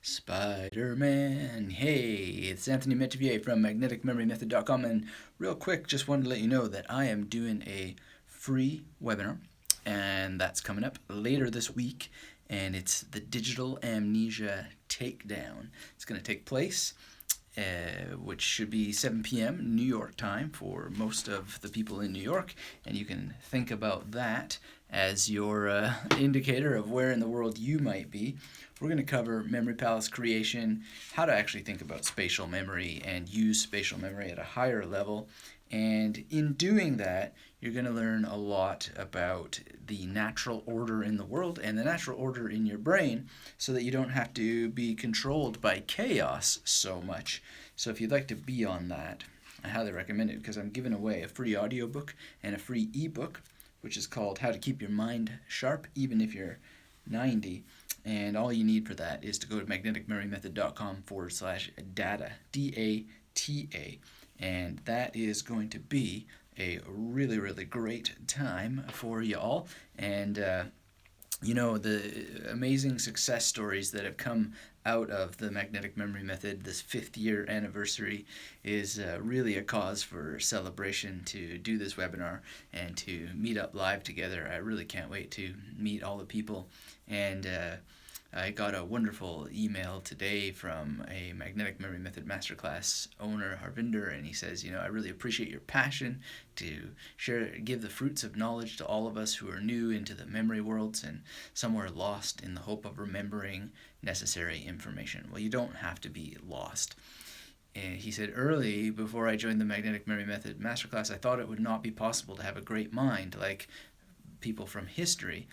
Spider-Man. Hey, it's Anthony Metivier from magneticmemorymethod.com, and real quick, just wanted to let you know that I am doing a free webinar, and that's coming up later this week, and it's the Digital Amnesia Takedown. It's going to take place which should be 7 p.m. New York time for most of the people in New York, and you can think about that as your indicator of where in the world you might be. We're going to cover memory palace creation, how to actually think about spatial memory and use spatial memory at a higher level. And in doing that, you're going to learn a lot about the natural order in the world and the natural order in your brain so that you don't have to be controlled by chaos so much. So if you'd like to be on that, I highly recommend it because I'm giving away a free audiobook and a free ebook, which is called How to Keep Your Mind Sharp Even If You're 90. And all you need for that is to go to magneticmemorymethod.com/data, DATA. And that is going to be a really, really great time for you all. And, the amazing success stories that have come out of the magnetic memory method, this 5th year anniversary, is really a cause for celebration to do this webinar and to meet up live together. I really can't wait to meet all the people. And I got a wonderful email today from a Magnetic Memory Method Masterclass owner, Harvinder, and he says, I really appreciate your passion to give the fruits of knowledge to all of us who are new into the memory worlds and somewhere lost in the hope of remembering necessary information. Well, you don't have to be lost. And he said, early, before I joined the Magnetic Memory Method Masterclass, I thought it would not be possible to have a great mind like people from history.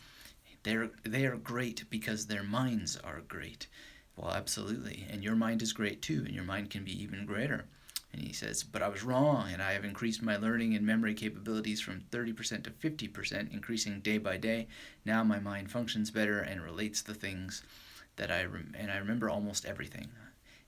They are great because their minds are great. Well, absolutely. And your mind is great too, and your mind can be even greater. And he says, but I was wrong, and I have increased my learning and memory capabilities from 30% to 50%, increasing day by day. Now my mind functions better and relates the things that I remember almost everything.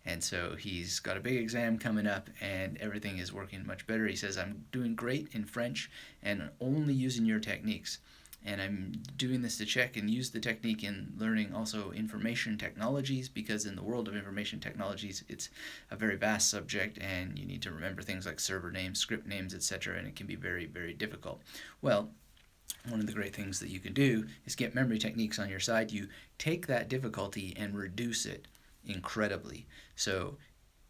And so he's got a big exam coming up, and everything is working much better. He says, I'm doing great in French and only using your techniques. And I'm doing this to check and use the technique in learning also information technologies, because in the world of information technologies, it's a very vast subject and you need to remember things like server names, script names, etc., and it can be very, very difficult. Well, one of the great things that you can do is get memory techniques on your side. You take that difficulty and reduce it incredibly. So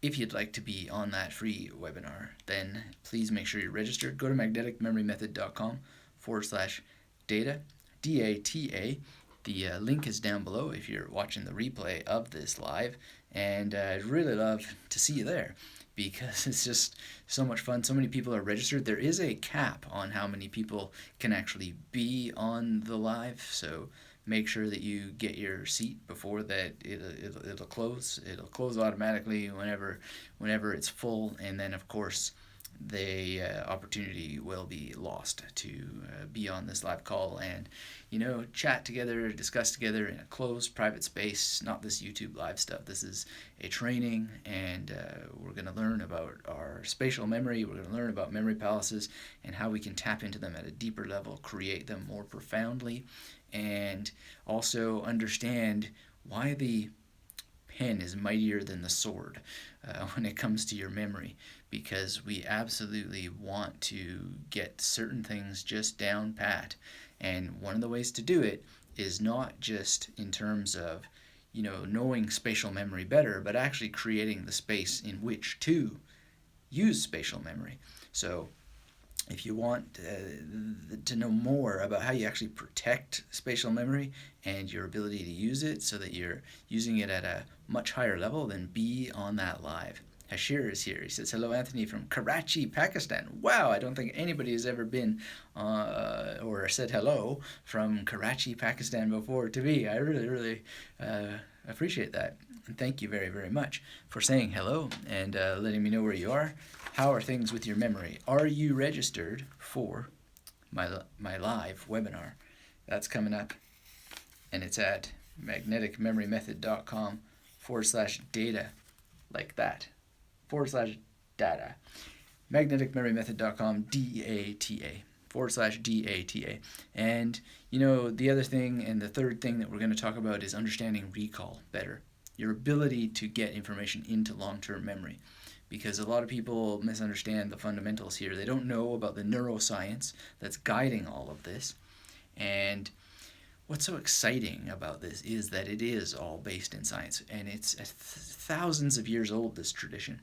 if you'd like to be on that free webinar, then please make sure you're registered. Go to magneticmemorymethod.com/data, DATA. The link is down below if you're watching the replay of this live, and I'd really love to see you there because it's just so much fun. So many people are registered. There is a cap on how many people can actually be on the live, so make sure that you get your seat before that it'll close. It'll close automatically whenever it's full, and then of course the opportunity will be lost to be on this live call and chat together, discuss together in a closed private space, not this YouTube live stuff. This is a training, and we're going to learn about our spatial memory. We're going to learn about memory palaces and how we can tap into them at a deeper level, create them more profoundly, and also understand why the pen is mightier than the sword when it comes to your memory, because we absolutely want to get certain things just down pat. And one of the ways to do it is not just in terms of knowing spatial memory better, but actually creating the space in which to use spatial memory. So if you want to know more about how you actually protect spatial memory and your ability to use it so that you're using it at a much higher level, then be on that live. Hashir is here. He says, hello, Anthony, from Karachi, Pakistan. Wow, I don't think anybody has ever been or said hello from Karachi, Pakistan before to me. I really, really appreciate that. And thank you very, very much for saying hello and letting me know where you are. How are things with your memory? Are you registered for my live webinar? That's coming up, and it's at magneticmemorymethod.com/data, like that, /data. magneticmemorymethod.com, DATA, /DATA. And, the other thing and the third thing that we're going to talk about is understanding recall better. your ability to get information into long-term memory. Because a lot of people misunderstand the fundamentals here. They don't know about the neuroscience that's guiding all of this. And what's so exciting about this is that it is all based in science, and it's thousands of years old, this tradition.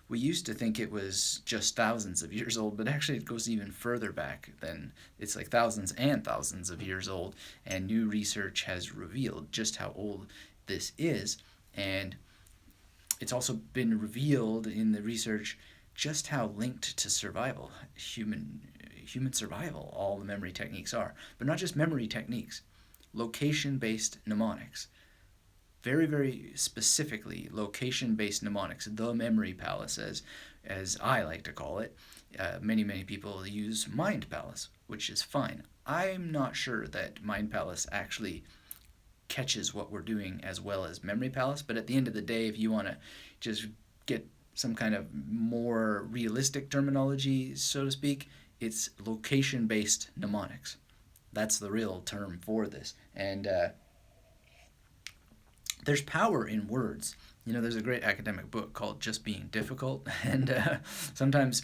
We used to think it was just thousands of years old, but actually it goes even further back than, it's like thousands and thousands of years old, and new research has revealed just how old this is. And it's also been revealed in the research just how linked to survival, human survival, all the memory techniques are. But not just memory techniques, location-based mnemonics. Very, very specifically, location-based mnemonics, the memory palace, as I like to call it. Many people use mind palace, which is fine. I'm not sure that mind palace actually catches what we're doing as well as memory palace, but at the end of the day, if you want to just get some kind of more realistic terminology, so to speak, it's location-based mnemonics. That's the real term for this. And there's power in words. There's a great academic book called Just Being Difficult, and sometimes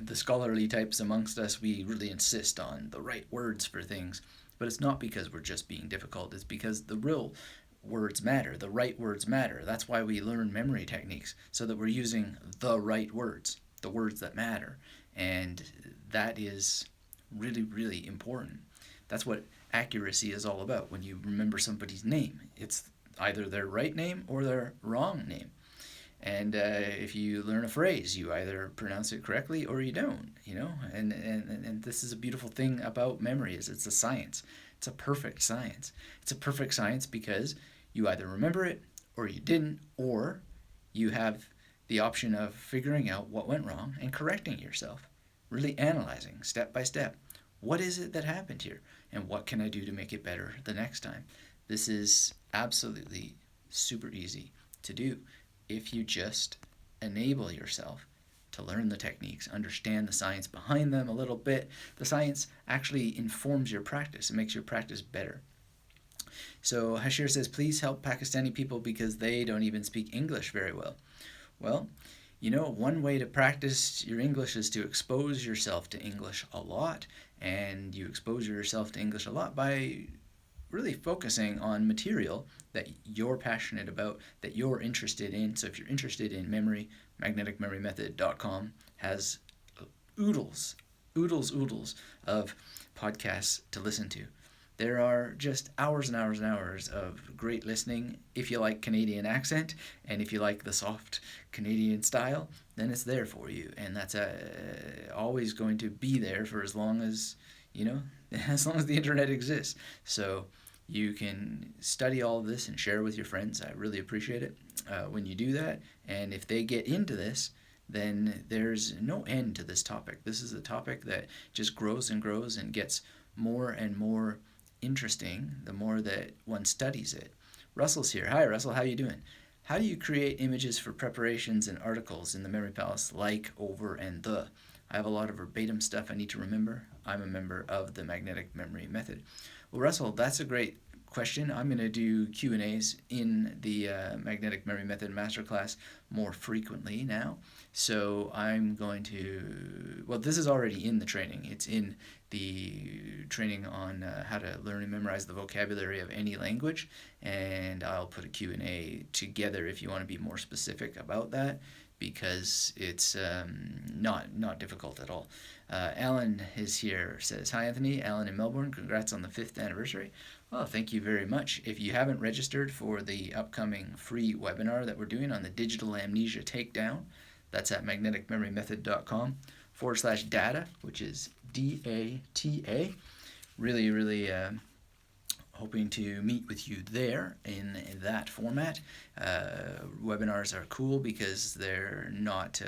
the scholarly types amongst us, we really insist on the right words for things, but it's not because we're just being difficult. It's because the real words matter, the right words matter. That's why we learn memory techniques, so that we're using the right words, the words that matter, and that is really, really important. That's what accuracy is all about. When you remember somebody's name, it's either their right name or their wrong name. And if you learn a phrase, you either pronounce it correctly or you don't, And this is a beautiful thing about memory, is it's a science. It's a perfect science. It's a perfect science because you either remember it or you didn't, or you have the option of figuring out what went wrong and correcting yourself. Really analyzing step by step. What is it that happened here? And what can I do to make it better the next time? This is absolutely super easy to do if you just enable yourself to learn the techniques, understand the science behind them a little bit. The science actually informs your practice. It makes your practice better. So Hashir says, please help Pakistani people because they don't even speak English very well. Well, one way to practice your English is to expose yourself to English a lot, and you expose yourself to English a lot by really focusing on material that you're passionate about, that you're interested in. So if you're interested in memory, magneticmemorymethod.com has oodles of podcasts to listen to. There are just hours and hours and hours of great listening. If you like Canadian accent, and if you like the soft Canadian style, then it's there for you. And that's always going to be there for as long as, as long as the internet exists. So you can study all of this and share with your friends. I really appreciate it when you do that. And if they get into this, then there's no end to this topic. This is a topic that just grows and grows and gets more and more interesting the more that one studies it. Russell's here. Hi, Russell. How you doing? How do you create images for preparations and articles in the Memory Palace, like, over, and the? I have a lot of verbatim stuff I need to remember. I'm a member of the Magnetic Memory Method. Well, Russell, that's a great question. I'm going to do Q&As in the Magnetic Memory Method Masterclass more frequently now. So I'm going to, well, this is already in the training. It's in the training on how to learn and memorize the vocabulary of any language, and I'll put a Q&A together if you want to be more specific about that, because it's not difficult at all. Alan is here, says, hi Anthony, Alan in Melbourne, congrats on the 5th anniversary. Well, thank you very much. If you haven't registered for the upcoming free webinar that we're doing on the Digital Amnesia Takedown, that's at magneticmemorymethod.com/data, which is DATA. Really hoping to meet with you there in that format. Webinars are cool because they're not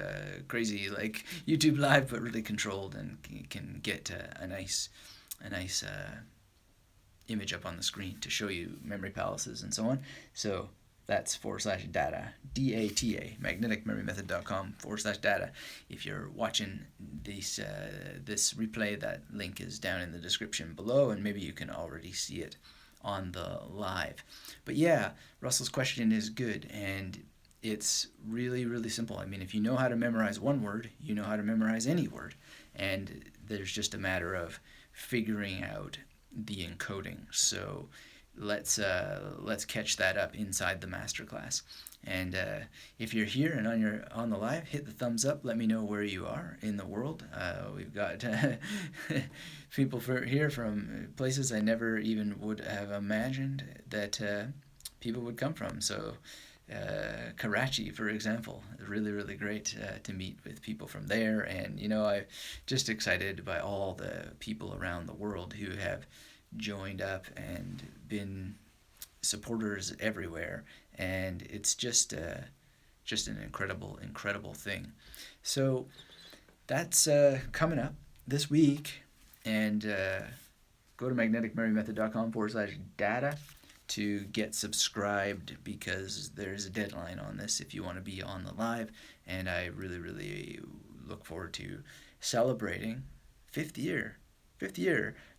crazy like YouTube Live, but really controlled and can get a nice image up on the screen to show you memory palaces and so on. So that's /data, DATA, magneticmemorymethod.com/data. If you're watching this replay, that link is down in the description below, and maybe you can already see it on the live. But yeah, Russell's question is good, and it's really, really simple. I mean, if you know how to memorize one word, you know how to memorize any word. And there's just a matter of figuring out the encoding. So let's catch that up inside the masterclass. And if you're here and on the live, hit the thumbs up. Let me know where you are in the world. We've got people here from places I never even would have imagined that people would come from. So Karachi, for example, really, really great to meet with people from there. And, I'm just excited by all the people around the world who have joined up and been supporters everywhere. And it's just an incredible thing. So that's coming up this week. And go to magneticmarymethod.com/data to get subscribed, because there's a deadline on this if you want to be on the live. And I really, really look forward to celebrating fifth year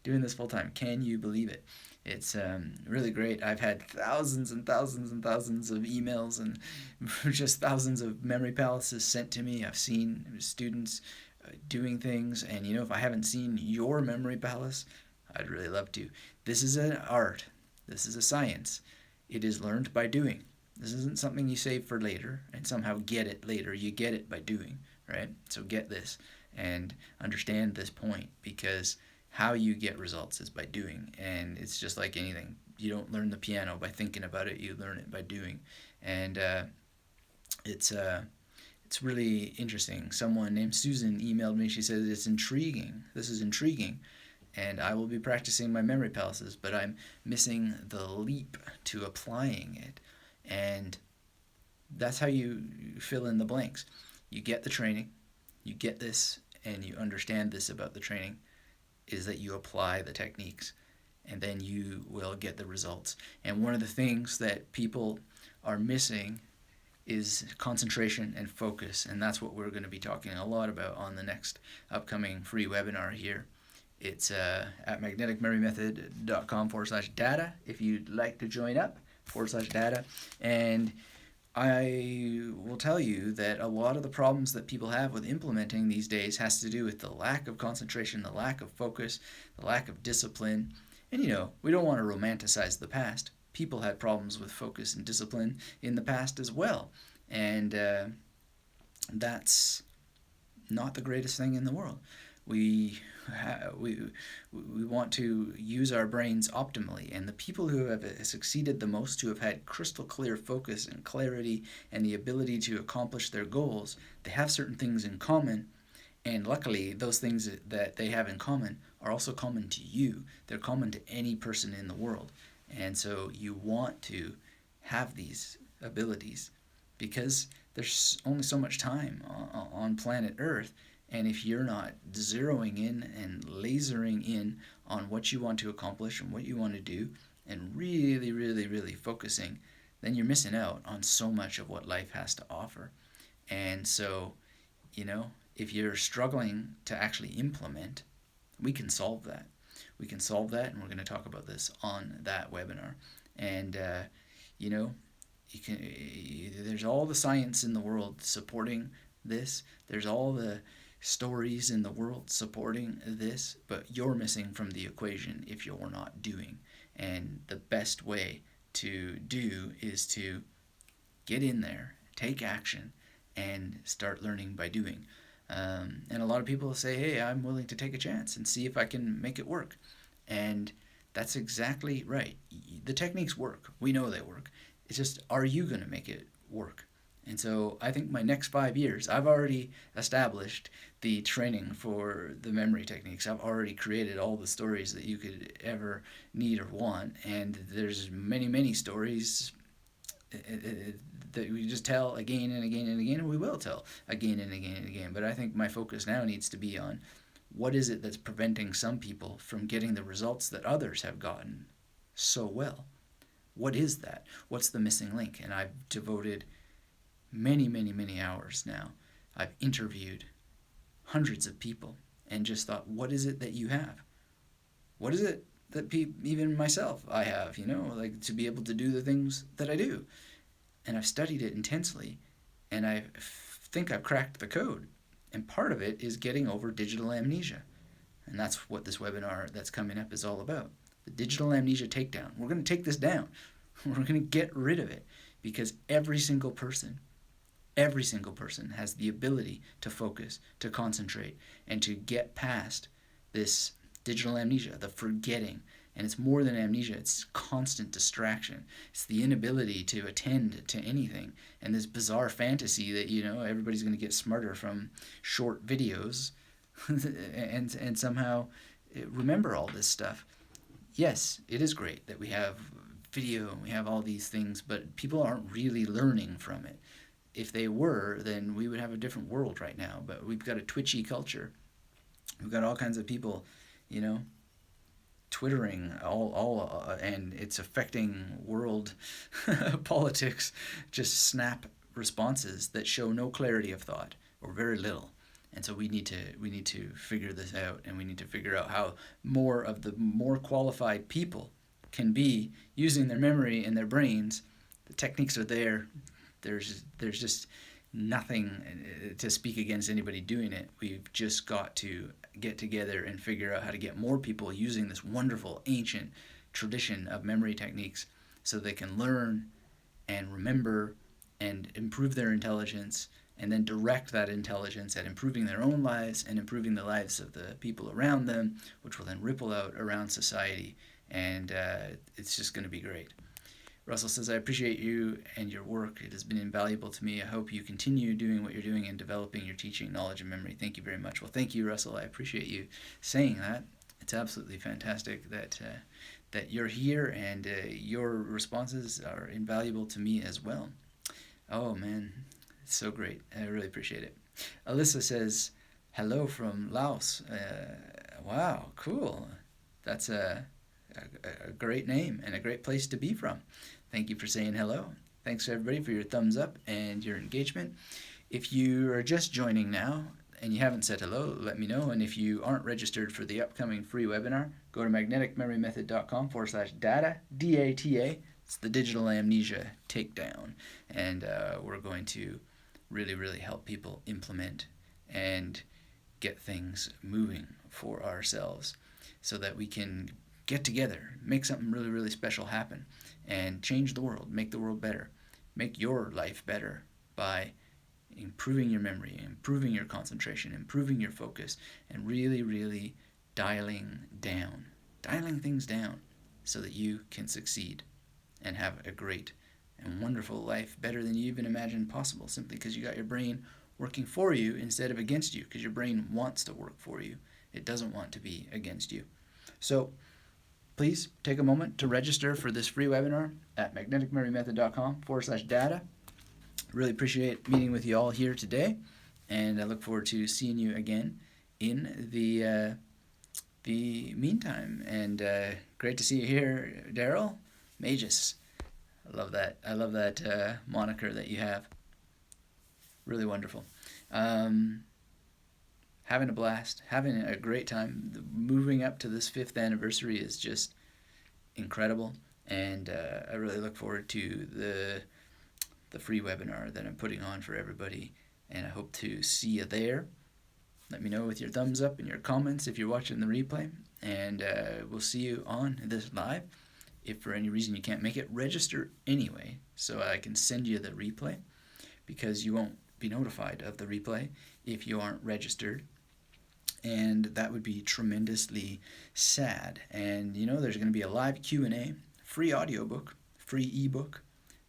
doing this full time. Can you believe it? It's really great. I've had thousands and thousands and thousands of emails and just thousands of memory palaces sent to me. I've seen students doing things, and if I haven't seen your memory palace, I'd really love to. This is an art. This is a science. It is learned by doing. This isn't something you save for later and somehow get it later. You get it by doing, right? So get this and understand this point, because how you get results is by doing. And it's just like anything. You don't learn the piano by thinking about it. You learn it by doing. And it's really interesting. Someone named Susan emailed me. She said, it's intriguing. This is intriguing. And I will be practicing my memory palaces, but I'm missing the leap to applying it. And that's how you fill in the blanks. You get the training, you get this, and you understand this about the training, is that you apply the techniques, and then you will get the results. And one of the things that people are missing is concentration and focus, and that's what we're going to be talking a lot about on the next upcoming free webinar here. It's at magneticmarymethod.com/data if you'd like to join up, /data. And I will tell you that a lot of the problems that people have with implementing these days has to do with the lack of concentration, the lack of focus, the lack of discipline. And we don't want to romanticize the past. People had problems with focus and discipline in the past as well. And that's not the greatest thing in the world. We want to use our brains optimally, and the people who have succeeded the most, who have had crystal clear focus and clarity and the ability to accomplish their goals, they have certain things in common, and luckily those things that they have in common are also common to you. They're common to any person in the world, and so you want to have these abilities, because there's only so much time on planet Earth. And if you're not zeroing in and lasering in on what you want to accomplish and what you want to do, and really, really, really focusing, then you're missing out on so much of what life has to offer. And so, if you're struggling to actually implement, we can solve that. We can solve that, and we're going to talk about this on that webinar. And, there's all the science in the world supporting this. There's all the stories in the world supporting this, but you're missing from the equation if you're not doing. And the best way to do is to get in there, take action, and start learning by doing. And a lot of people say, hey, I'm willing to take a chance and see if I can make it work. And that's exactly right. The techniques work. We know they work. It's just, are you going to make it work? And so I think my next 5 years, I've already established the training for the memory techniques. I've already created all the stories that you could ever need or want. And there's many, many stories that we just tell again and again and again, and we will tell again and again and again. But I think my focus now needs to be on what is it that's preventing some people from getting the results that others have gotten so well. What is that? What's the missing link? And I've devoted many, many, many hours now. I've interviewed hundreds of people and just thought, what is it that you have? What is it that even myself I have, like to be able to do the things that I do. And I've studied it intensely, and I think I've cracked the code. And part of it is getting over digital amnesia. And that's what this webinar that's coming up is all about. The Digital Amnesia Takedown. We're going to take this down. We're going to get rid of it, because every single person has the ability to focus, to concentrate, and to get past this digital amnesia, the forgetting. And it's more than amnesia, it's constant distraction. It's the inability to attend to anything. And this bizarre fantasy that, everybody's going to get smarter from short videos and somehow remember all this stuff. Yes, it is great that we have video and we have all these things, but people aren't really learning from it. If they were, then we would have a different world right now. But we've got a twitchy culture. We've got all kinds of people, twittering and it's affecting world politics. Just snap responses that show no clarity of thought, or very little. And so we need to figure this out, and we need to figure out how more of the more qualified people can be using their memory and their brains. The techniques are there. There's just nothing to speak against anybody doing it. We've just got to get together and figure out how to get more people using this wonderful ancient tradition of memory techniques so they can learn and remember and improve their intelligence, and then direct that intelligence at improving their own lives and improving the lives of the people around them, which will then ripple out around society. And it's just going to be great. Russell says, I appreciate you and your work. It has been invaluable to me. I hope you continue doing what you're doing and developing your teaching, knowledge, and memory. Thank you very much. Well, thank you, Russell. I appreciate you saying that. It's absolutely fantastic that you're here, and your responses are invaluable to me as well. Oh, man. It's so great. I really appreciate it. Alyssa says, hello from Laos. Wow, cool. That's a great name and a great place to be from. Thank you for saying hello. Thanks, everybody, for your thumbs up and your engagement. If you are just joining now and you haven't said hello, let me know. And if you aren't registered for the upcoming free webinar, go to magneticmemorymethod.com/data, DATA. It's the Digital Amnesia Takedown. And we're going to really, really help people implement and get things moving for ourselves so that we can get together, make something really, really special happen, and change the world, make the world better, make your life better by improving your memory, improving your concentration, improving your focus, and really, really dialing things down so that you can succeed and have a great and wonderful life, better than you even imagined possible, simply because you got your brain working for you instead of against you, because your brain wants to work for you. It doesn't want to be against you. So please take a moment to register for this free webinar at magneticmemorymethod.com/data. Really appreciate meeting with you all here today, and I look forward to seeing you again in the meantime. And great to see you here, Daryl Magus. I love that moniker that you have. Really wonderful. Having a blast, having a great time. Moving up to this 5th anniversary is just incredible, and I really look forward to the free webinar that I'm putting on for everybody, and I hope to see you there. Let me know with your thumbs up and your comments if you're watching the replay, and we'll see you on this live. If for any reason you can't make it, register anyway so I can send you the replay, because you won't be notified of the replay if you aren't registered, and that would be tremendously sad. And there's going to be a live Q&A, free audiobook, free ebook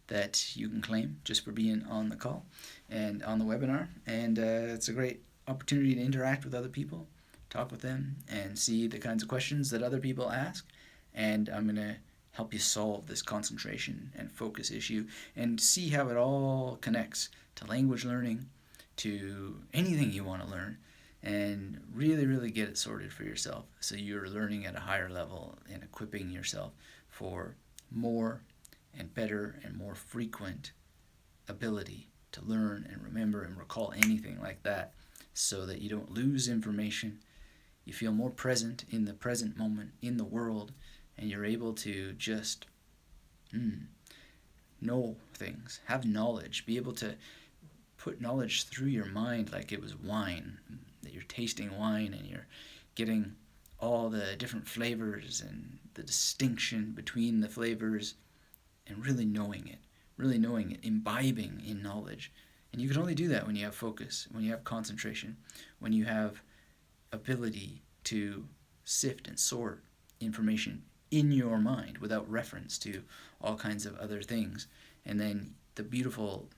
that you can claim just for being on the call and on the webinar, and it's a great opportunity to interact with other people, talk with them, and see the kinds of questions that other people ask. And I'm going to help you solve this concentration and focus issue and see how it all connects to language learning, to anything you want to learn, and really, really get it sorted for yourself so you're learning at a higher level and equipping yourself for more and better and more frequent ability to learn and remember and recall anything like that, so that you don't lose information, You feel more present in the present moment, in the world, and you're able to just know things, have knowledge, be able to put knowledge through your mind like it was wine, that you're tasting wine and you're getting all the different flavors and the distinction between the flavors and really knowing it, imbibing in knowledge. And you can only do that when you have focus, when you have concentration, when you have ability to sift and sort information in your mind without reference to all kinds of other things. And then the beautiful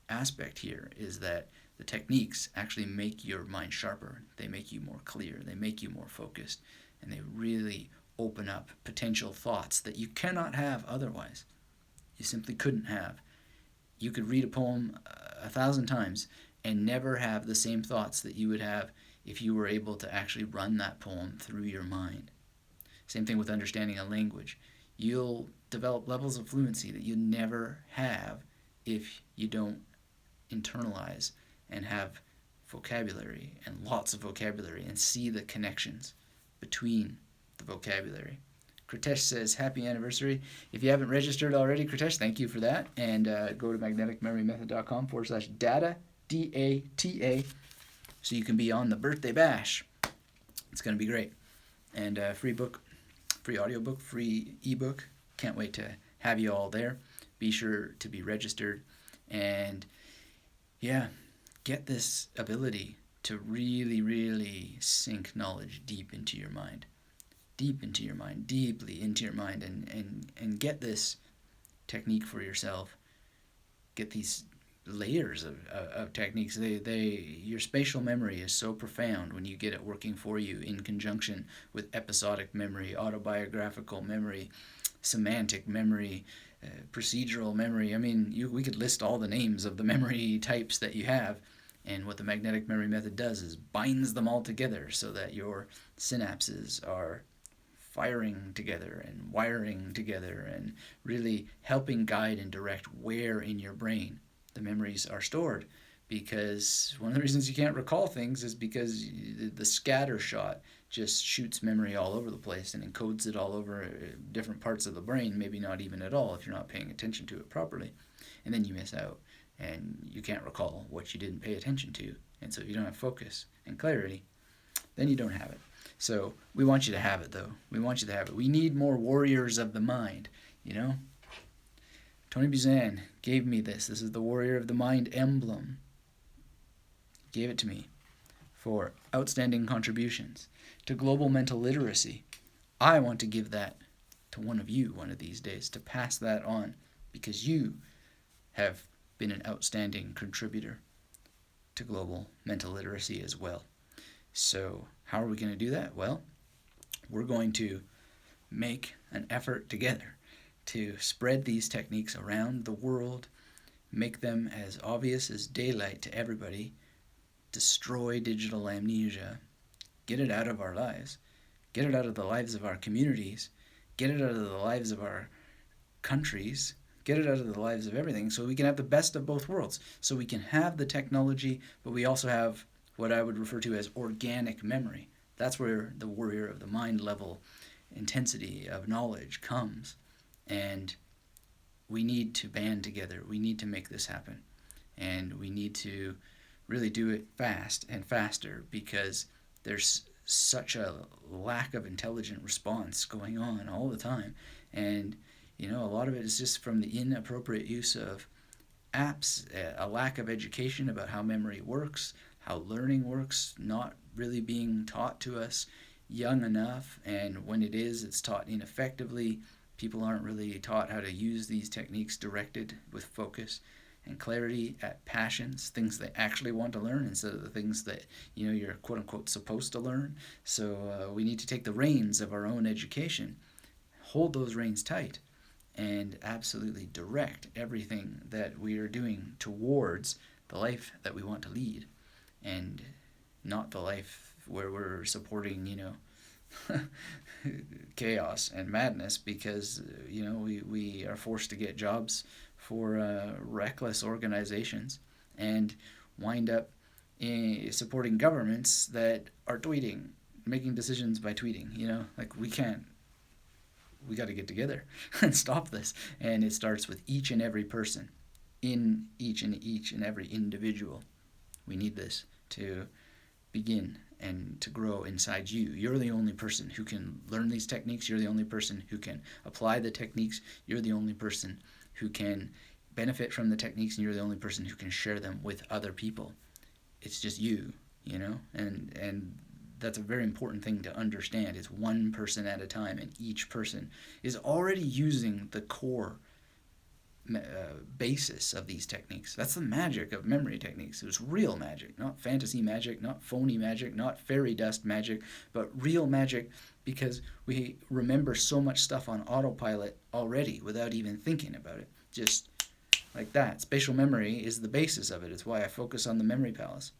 aspect here is that the techniques actually make your mind sharper. They make you more clear. They make you more focused. And they really open up potential thoughts that you cannot have otherwise. You simply couldn't have. You could read a poem 1,000 times and never have the same thoughts that you would have if you were able to actually run that poem through your mind. Same thing with understanding a language. You'll develop levels of fluency that you never have if you don't internalize and have vocabulary and lots of vocabulary and see the connections between the vocabulary. Kritesh says, happy anniversary. If you haven't registered already, Kritesh, thank you for that. And go to magneticmemorymethod.com/data, DATA, so you can be on the birthday bash. It's going to be great. And free book, free audiobook, free ebook. Can't wait to have you all there. Be sure to be registered. And yeah, get this ability to really, really sink knowledge deep into your mind. Deeply into your mind, and get this technique for yourself. Get these layers of techniques. Your spatial memory is so profound when you get it working for you in conjunction with episodic memory, autobiographical memory, semantic memory, procedural memory. I mean, we could list all the names of the memory types that you have. And what the magnetic memory method does is binds them all together so that your synapses are firing together and wiring together and really helping guide and direct where in your brain the memories are stored. Because one of the reasons you can't recall things is because the scatter shot just shoots memory all over the place and encodes it all over different parts of the brain, maybe not even at all if you're not paying attention to it properly. And then you miss out and you can't recall what you didn't pay attention to. And so if you don't have focus and clarity, then you don't have it. So we want you to have it, though. We want you to have it. We need more warriors of the mind, you know? Tony Buzan gave me this. This is the Warrior of the Mind emblem. He gave it to me for outstanding contributions to global mental literacy. I want to give that to one of you one of these days, to pass that on, because you have been an outstanding contributor to global mental literacy as well. So how are we going to do that? Well, we're going to make an effort together to spread these techniques around the world, make them as obvious as daylight to everybody, destroy digital amnesia, get it out of our lives, get it out of the lives of our communities, get it out of the lives of our countries, get it out of the lives of everything, so we can have the best of both worlds. So we can have the technology, but we also have what I would refer to as organic memory. That's where the warrior of the mind level intensity of knowledge comes. And we need to band together. We need to make this happen. And we need to really do it fast and faster, because there's such a lack of intelligent response going on all the time. And, you know, a lot of it is just from the inappropriate use of apps, a lack of education about how memory works, how learning works, not really being taught to us young enough, and when it is, it's taught ineffectively. People aren't really taught how to use these techniques directed with focus and clarity at passions, things they actually want to learn instead of the things that, you know, you're quote-unquote supposed to learn. So we need to take the reins of our own education, hold those reins tight, and absolutely direct everything that we are doing towards the life that we want to lead, and not the life where we're supporting, you know, chaos and madness because, you know, we are forced to get jobs for reckless organizations and wind up supporting governments that are tweeting making decisions by tweeting. Like we got to get together and stop this. And it starts with each and every person, in each and every individual. We need this to begin and to grow inside you. You're the only person who can learn these techniques. You're the only person who can apply the techniques. You're the only person who can benefit from the techniques, and you're the only person who can share them with other people. It's just you, and that's a very important thing to understand. It's one person at a time, and each person is already using the core basis of these techniques. That's the magic of memory techniques. It was real magic, not fantasy magic, not phony magic, not fairy dust magic, but real magic, because we remember so much stuff on autopilot already without even thinking about it. Just like that. Spatial memory is the basis of it. It's why I focus on the memory palace,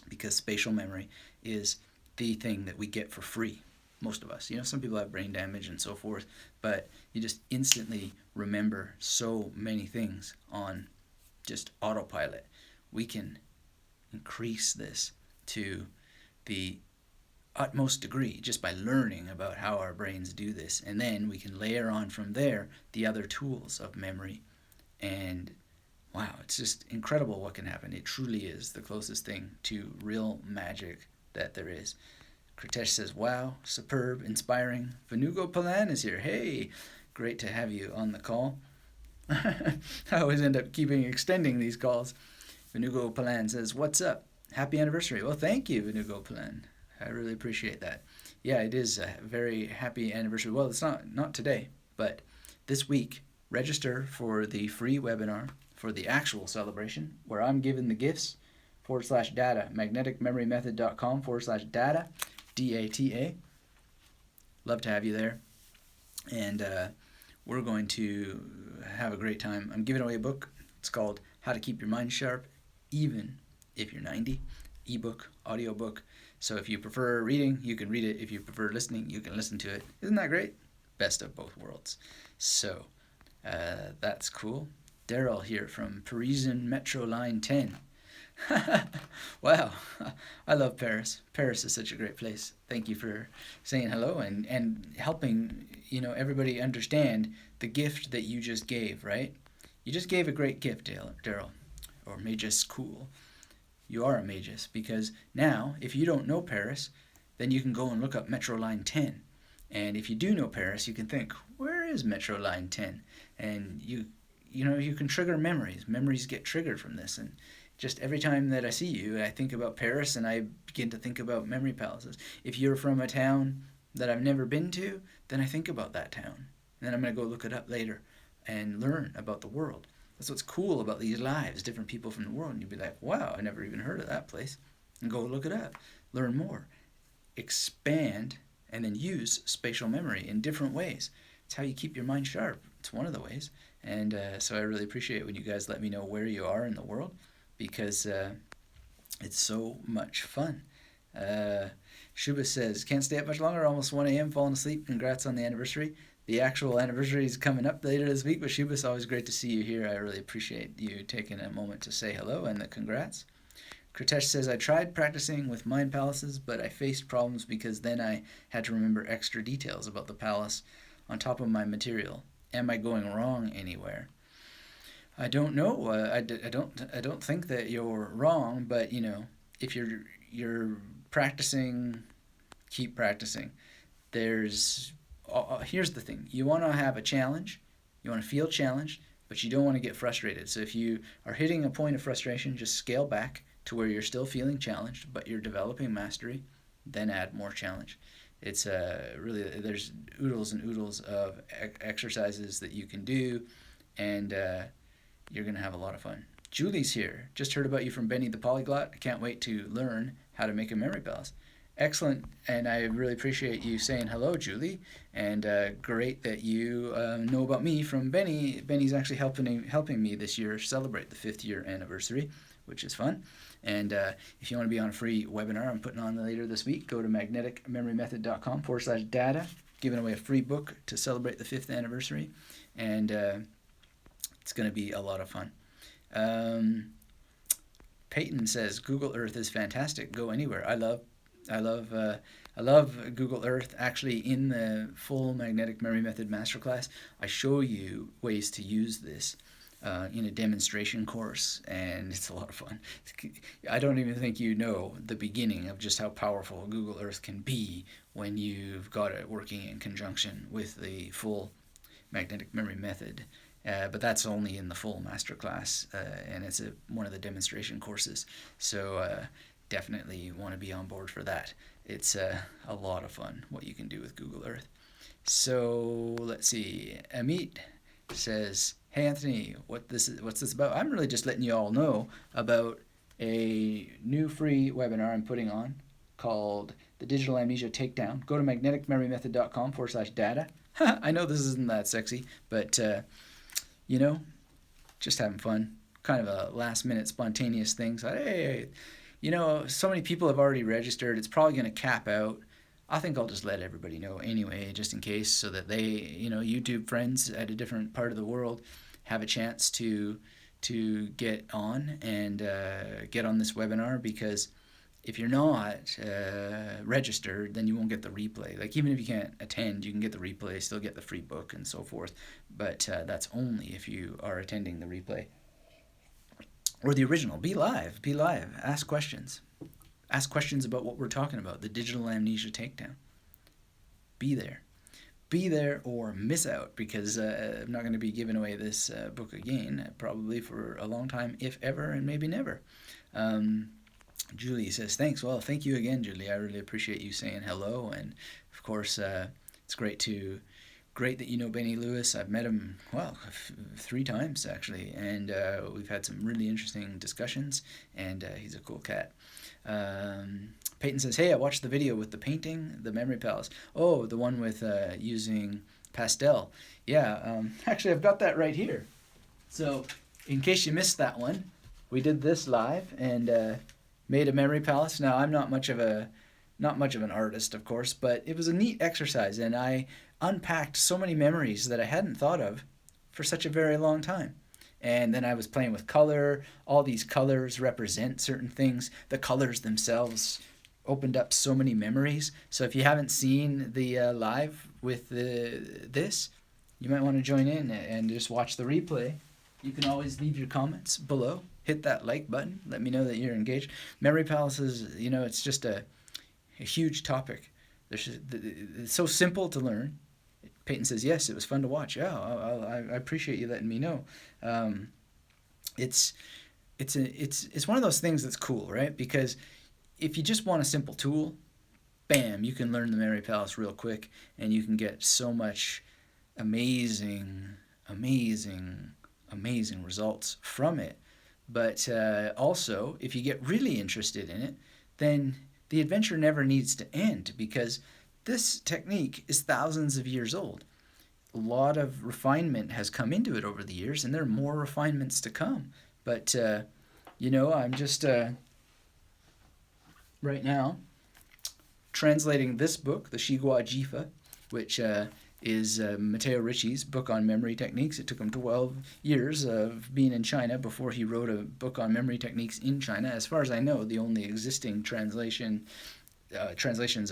because spatial memory is the thing that we get for free. Most of us. Some people have brain damage and so forth, but you just instantly remember so many things on just autopilot. We can increase this to the utmost degree just by learning about how our brains do this, and then we can layer on from there the other tools of memory. And wow, it's just incredible what can happen. It truly is the closest thing to real magic that there is. Kritesh says, wow, superb, inspiring. Vanugo Palan is here. Hey, great to have you on the call. I always end up extending these calls. Vanugo Palan says, what's up? Happy anniversary. Well, thank you, Vanugo Palan. I really appreciate that. Yeah, it is a very happy anniversary. Well, it's not today, but this week, register for the free webinar for the actual celebration where I'm giving the gifts /data, magneticmemorymethod.com/data, DATA. Love to have you there. And we're going to have a great time. I'm giving away a book. It's called How to Keep Your Mind Sharp Even If You're 90. Ebook, audiobook. So if you prefer reading, you can read it. If you prefer listening, you can listen to it. Isn't that great? Best of both worlds. So that's cool. Daryl here from Parisian Metro Line 10. Wow, I love Paris. Paris is such a great place. Thank you for saying hello and helping everybody understand the gift that you just gave, right? You just gave a great gift, Daryl, or Magus Cool. You are a Magus, because now, if you don't know Paris, then you can go and look up Metro Line 10. And if you do know Paris, you can think, where is Metro Line 10? And you can trigger memories. Memories get triggered from this, and just every time that I see you, I think about Paris, and I begin to think about memory palaces. If you're from a town that I've never been to, then I think about that town. And then I'm going to go look it up later and learn about the world. That's what's cool about these lives, different people from the world. And you'd be like, wow, I never even heard of that place. And go look it up, learn more, expand, and then use spatial memory in different ways. It's how you keep your mind sharp. It's one of the ways. And so I really appreciate when you guys let me know where you are in the world, because it's so much fun. Shuba says, can't stay up much longer, almost 1 a.m., falling asleep. Congrats on the anniversary. The actual anniversary is coming up later this week, but Shuba, it's always great to see you here. I really appreciate you taking a moment to say hello and the congrats. Kritesh says, I tried practicing with mind palaces, but I faced problems because then I had to remember extra details about the palace on top of my material. Am I going wrong anywhere? I don't know. I don't think that you're wrong, but if you're practicing, keep practicing. Here's the thing: you want to have a challenge, you want to feel challenged, but you don't want to get frustrated. So if you are hitting a point of frustration, just scale back to where you're still feeling challenged, but you're developing mastery. Then add more challenge. It's really, there's oodles and oodles of exercises that you can do, and you're going to have a lot of fun. Julie's here. Just heard about you from Benny the Polyglot. I can't wait to learn how to make a memory palace. Excellent, and I really appreciate you saying hello, Julie, and great that you know about me from Benny. Benny's actually helping me this year celebrate the 5th year anniversary, which is fun. And if you want to be on a free webinar I'm putting on later this week, go to magneticmemorymethod.com/data, giving away a free book to celebrate the 5th anniversary, and it's going to be a lot of fun. Peyton says, Google Earth is fantastic. Go anywhere. I love I love Google Earth. Actually, in the full magnetic memory method masterclass, I show you ways to use this in a demonstration course, and it's a lot of fun. I don't even think you know the beginning of just how powerful Google Earth can be when you've got it working in conjunction with the full magnetic memory method. But that's only in the full masterclass, and it's one of the demonstration courses. So definitely want to be on board for that. It's a lot of fun what you can do with Google Earth. So let's see. Amit says, "Hey Anthony, what's this about?" I'm really just letting you all know about a new free webinar I'm putting on called the Digital Amnesia Takedown. Go to magneticmemoryMethod.com/data. I know this isn't that sexy, but just having fun. Kind of a last minute spontaneous thing. So hey, so many people have already registered. It's probably going to cap out. I think I'll just let everybody know anyway, just in case, so that they, YouTube friends at a different part of the world have a chance to get on and get on this webinar, because if you're not registered, then you won't get the replay. Like, even if you can't attend, you can get the replay, still get the free book and so forth. But that's only if you are attending the replay. Or the original. Be live. Ask questions. Ask questions about what we're talking about, the Digital Amnesia Takedown. Be there. Be there or miss out, because I'm not going to be giving away this book again, probably for a long time, if ever, and maybe never. Julie says, thanks. Well, thank you again, Julie. I really appreciate you saying hello. And, of course, it's great that you know Benny Lewis. I've met him, 3 times, actually. And we've had some really interesting discussions. And he's a cool cat. Peyton says, hey, I watched the video with the painting, the Memory Palace. Oh, the one with using pastel. Yeah, actually, I've got that right here. So, in case you missed that one, we did this live and made a Memory Palace. Now, I'm not much of an artist, of course, but it was a neat exercise, and I unpacked so many memories that I hadn't thought of for such a very long time. And then I was playing with color. All these colors represent certain things. The colors themselves opened up so many memories. So if you haven't seen the live with this, you might want to join in and just watch the replay. You can always leave your comments below. Hit that like button. Let me know that you're engaged. Memory palaces, it's just a huge topic. It's so simple to learn. Peyton says, yes, it was fun to watch. Yeah, I appreciate you letting me know. It's one of those things that's cool, right? Because if you just want a simple tool, bam, you can learn the Memory Palace real quick, and you can get so much amazing results from it. But also, if you get really interested in it, then the adventure never needs to end, because this technique is thousands of years old. A lot of refinement has come into it over the years, and there are more refinements to come. But, I'm just right now translating this book, the Shigua Jifa, which is Matteo Ricci's book on memory techniques. It took him 12 years of being in China before he wrote a book on memory techniques in China. As far as I know, the only existing translations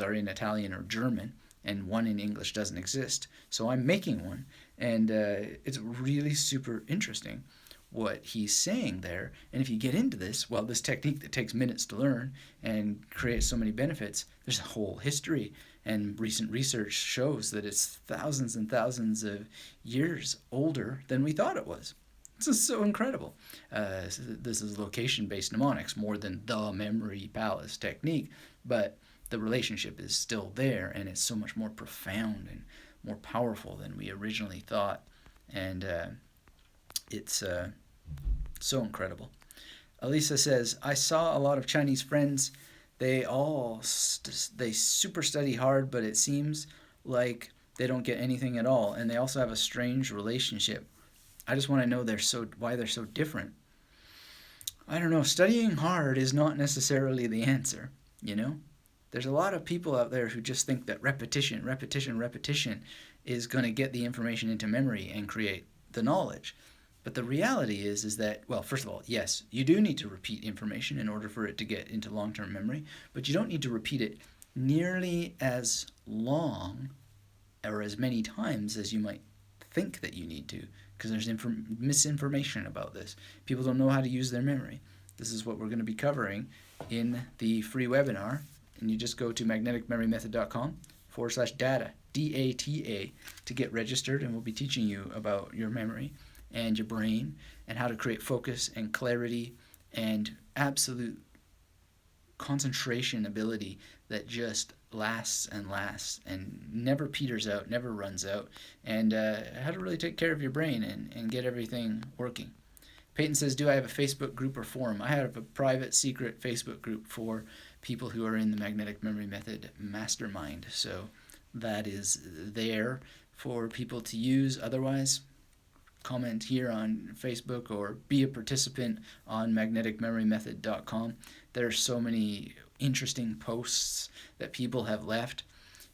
are in Italian or German, and one in English doesn't exist. So I'm making one, and it's really super interesting what he's saying there. And if you get into this technique that takes minutes to learn and creates so many benefits, there's a whole history, and recent research shows that it's thousands and thousands of years older than we thought it was. This is so incredible. This is location-based mnemonics more than the Memory Palace technique, but the relationship is still there, and it's so much more profound and more powerful than we originally thought. And it's so incredible. Elisa says, I saw a lot of Chinese friends. They all they super study hard, but it seems like they don't get anything at all, and they also have a strange relationship. I just want to know why they're so different. I don't know. Studying hard is not necessarily the answer, There's a lot of people out there who just think that repetition is going to get the information into memory and create the knowledge. But the reality is that, well, first of all, yes, you do need to repeat information in order for it to get into long-term memory, but you don't need to repeat it nearly as long or as many times as you might think that you need to, because there's misinformation about this. People don't know how to use their memory. This is what we're going to be covering in the free webinar. And you just go to magneticmemorymethod.com/data, DATA, to get registered, and we'll be teaching you about your memory and your brain and how to create focus and clarity and absolute concentration ability that just lasts and lasts and never peters out, never runs out, and how to really take care of your brain and get everything working. Peyton says, do I have a Facebook group or forum? I have a private, secret Facebook group for people who are in the Magnetic Memory Method Mastermind. So that is there for people to use. Otherwise, comment here on Facebook or be a participant on magneticmemorymethod.com. There are so many interesting posts that people have left.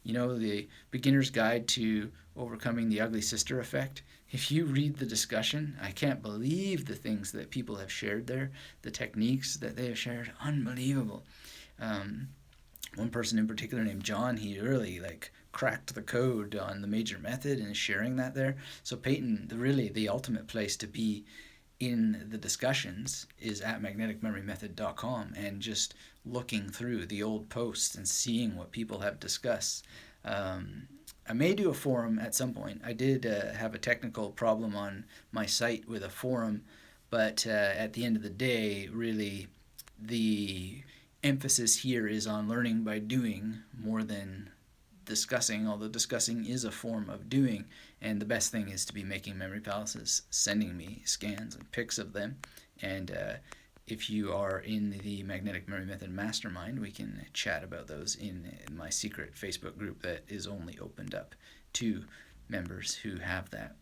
You know, the Beginner's Guide to Overcoming the Ugly Sister Effect. If you read the discussion, I can't believe the things that people have shared there, the techniques that they have shared. Unbelievable. One person in particular named John, he really cracked the code on the major method and is sharing that there. So Peyton, really the ultimate place to be in the discussions is at magneticmemorymethod.com and just looking through the old posts and seeing what people have discussed. I may do a forum at some point. I did have a technical problem on my site with a forum, but at the end of the day, really the emphasis here is on learning by doing more than discussing, although discussing is a form of doing, and the best thing is to be making memory palaces, sending me scans and pics of them, and if you are in the Magnetic Memory Method Mastermind, we can chat about those in my secret Facebook group that is only opened up to members who have that.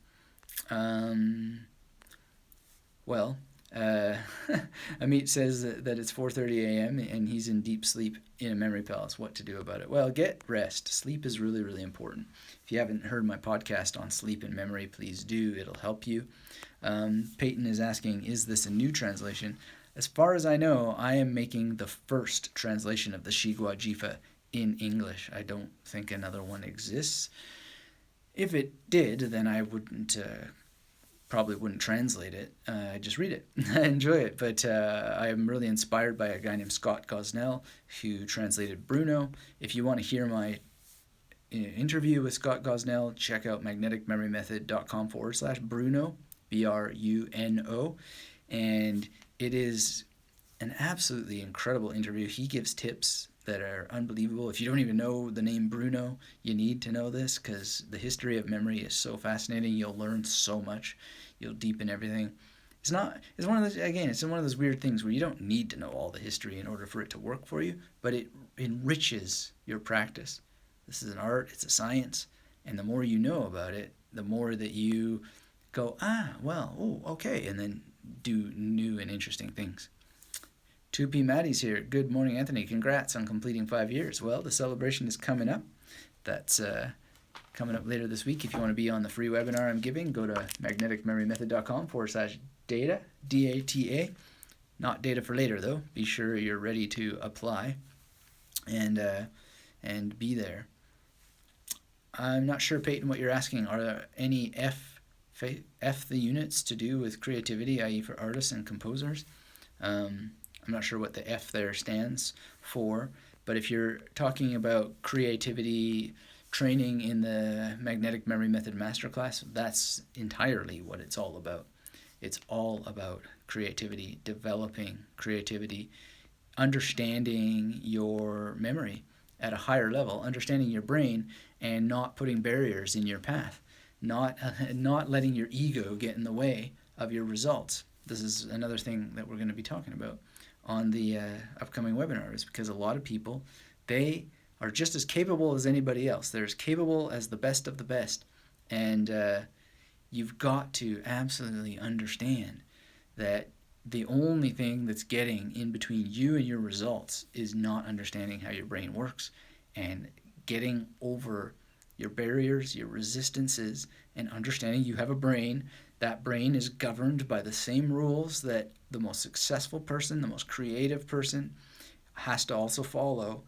Amit says that it's 4:30 a.m. and he's in deep sleep in a memory palace. What to do about it? Well, get rest. Sleep is really, really important. If you haven't heard my podcast on sleep and memory, please do. It'll help you. Peyton is asking, is this a new translation? As far as I know, I am making the first translation of the Shigwa Jifa in English. I don't think another one exists. If it did, then I probably wouldn't translate it. I just read it. I enjoy it. But I am really inspired by a guy named Scott Gosnell who translated Bruno. If you want to hear my interview with Scott Gosnell, check out magneticmemorymethod.com/Bruno, Bruno. And it is an absolutely incredible interview. He gives tips that are unbelievable. If you don't even know the name Bruno, you need to know this because the history of memory is so fascinating. You'll learn so much. You'll deepen everything. It's one of those weird things where you don't need to know all the history in order for it to work for you, but it enriches your practice. This is an art, it's a science, and the more you know about it, the more that you go, okay, and then do new and interesting things. 2P Maddie's here. Good morning, Anthony. Congrats on completing 5 years. Well, the celebration is coming up. That's coming up later this week. If you want to be on the free webinar I'm giving, go to magneticmemorymethod.com/data, DATA. Not data for later, though. Be sure you're ready to apply and be there. I'm not sure, Peyton, what you're asking. Are there any F the units to do with creativity, i.e. for artists and composers? I'm not sure what the F there stands for, but if you're talking about creativity training in the Magnetic Memory Method Masterclass, that's entirely what it's all about. It's all about creativity, developing creativity, understanding your memory at a higher level, understanding your brain, and not putting barriers in your path, not letting your ego get in the way of your results. This is another thing that we're going to be talking about on the upcoming webinars, because a lot of people, they are just as capable as anybody else. They're as capable as the best of the best. And you've got to absolutely understand that the only thing that's getting in between you and your results is not understanding how your brain works and getting over your barriers, your resistances, and understanding you have a brain. That brain is governed by the same rules that the most successful person, the most creative person has to also follow.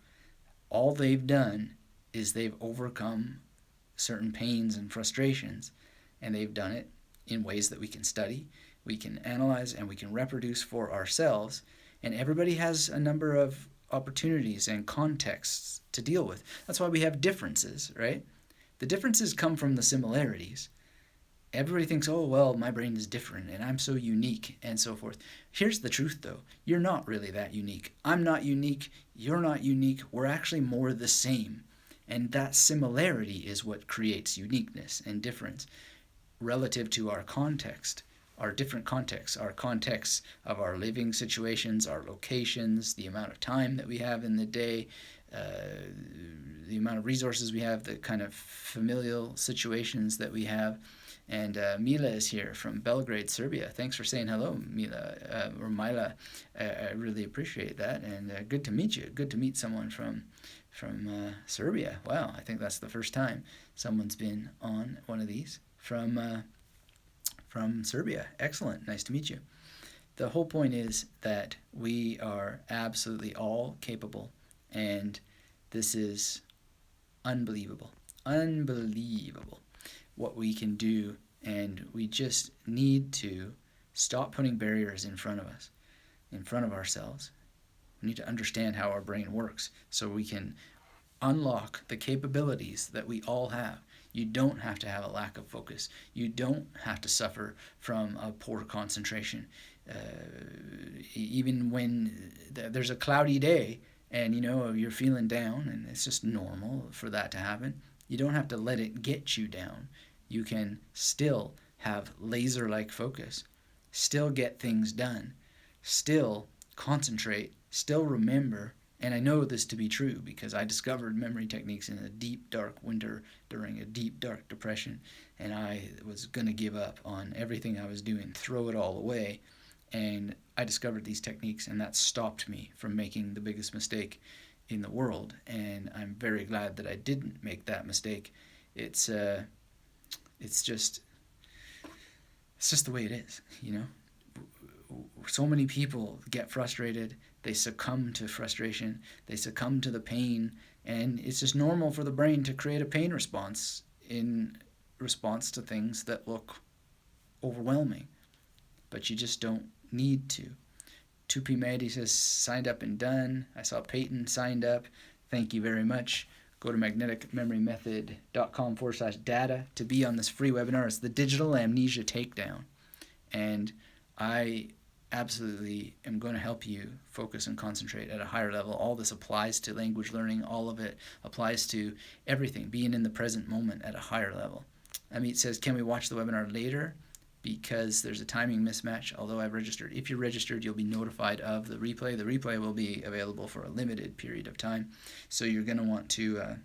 All they've done is they've overcome certain pains and frustrations, and they've done it in ways that we can study, we can analyze, and we can reproduce for ourselves. And everybody has a number of opportunities and contexts to deal with. That's why we have differences, right? The differences come from the similarities. Everybody thinks, oh, well, my brain is different and I'm so unique and so forth. Here's the truth, though. You're not really that unique. I'm not unique. You're not unique. We're actually more the same. And that similarity is what creates uniqueness and difference relative to our context, our different contexts, our contexts of our living situations, our locations, the amount of time that we have in the day, the amount of resources we have, the kind of familial situations that we have. And Mila is here from Belgrade, Serbia. Thanks for saying hello, Mila, or Mila. I really appreciate that. And good to meet you. Good to meet someone from Serbia. Wow, I think that's the first time someone's been on one of these from Serbia. Excellent. Nice to meet you. The whole point is that we are absolutely all capable, and this is unbelievable. Unbelievable what we can do, and we just need to stop putting barriers in front of us, in front of ourselves. We need to understand how our brain works so we can unlock the capabilities that we all have. You don't have to have a lack of focus. You don't have to suffer from a poor concentration. Even when there's a cloudy day and you're feeling down, and it's just normal for that to happen, you don't have to let it get you down. You can still have laser-like focus, still get things done, still concentrate, still remember. And I know this to be true because I discovered memory techniques in a deep, dark winter during a deep, dark depression, and I was going to give up on everything I was doing, throw it all away. And I discovered these techniques, and that stopped me from making the biggest mistake in the world. And I'm very glad that I didn't make that mistake. It's just the way it is, So many people get frustrated. They succumb to frustration. They succumb to the pain. And it's just normal for the brain to create a pain response in response to things that look overwhelming. But you just don't need to. Tupi Mehdi says, signed up and done. I saw Peyton signed up. Thank you very much. Go to magneticmemorymethod.com/data to be on this free webinar. It's the Digital Amnesia Takedown. And I absolutely am going to help you focus and concentrate at a higher level. All this applies to language learning. All of it applies to everything, being in the present moment at a higher level. Amit says, can we watch the webinar later? Because there's a timing mismatch, although I've registered. If you're registered, you'll be notified of the replay. The replay will be available for a limited period of time, so you're going to want to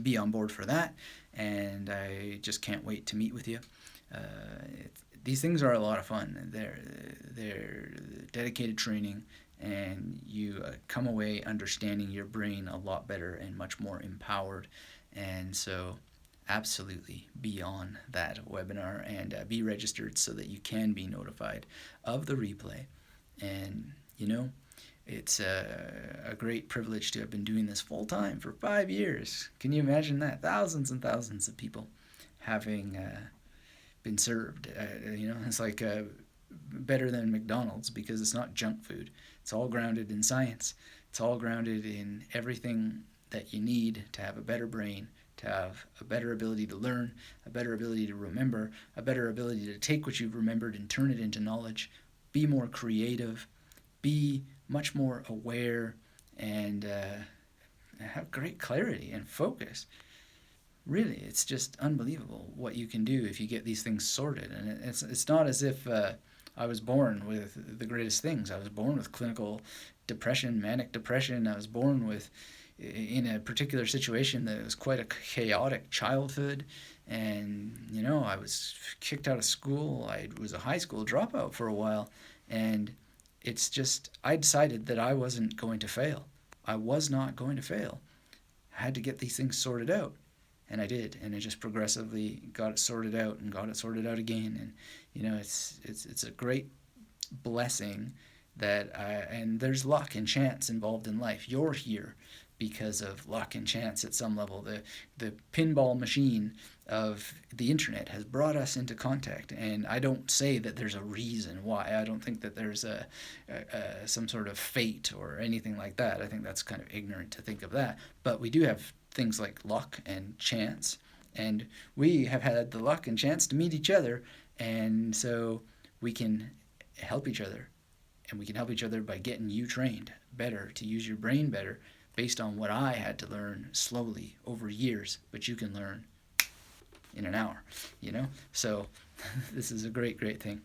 be on board for that, and I just can't wait to meet with you. These things are a lot of fun. They're dedicated training, and you come away understanding your brain a lot better and much more empowered. And so absolutely be on that webinar and be registered so that you can be notified of the replay. And it's a great privilege to have been doing this full time for 5 years. Can you imagine that? Thousands and thousands of people having been served. It's like better than McDonald's because it's not junk food. It's all grounded in science. It's all grounded in everything that you need to have a better brain, to have a better ability to learn, a better ability to remember, a better ability to take what you've remembered and turn it into knowledge, be more creative, be much more aware, and have great clarity and focus. Really, it's just unbelievable what you can do if you get these things sorted. And it's not as if I was born with the greatest things. I was born with clinical depression, manic depression. I was born in a particular situation that was quite a chaotic childhood. And, I was kicked out of school. I was a high school dropout for a while. And it's just, I decided that I wasn't going to fail. I was not going to fail. I had to get these things sorted out. And I did, and I just progressively got it sorted out and got it sorted out again. And it's a great blessing and there's luck and chance involved in life. You're here because of luck and chance at some level. The pinball machine of the internet has brought us into contact, and I don't say that there's a reason why. I don't think that there's some sort of fate or anything like that. I think that's kind of ignorant to think of that. But we do have things like luck and chance, and we have had the luck and chance to meet each other, and so we can help each other. And we can help each other by getting you trained better to use your brain better based on what I had to learn slowly over years, but you can learn in an hour, So this is a great, great thing.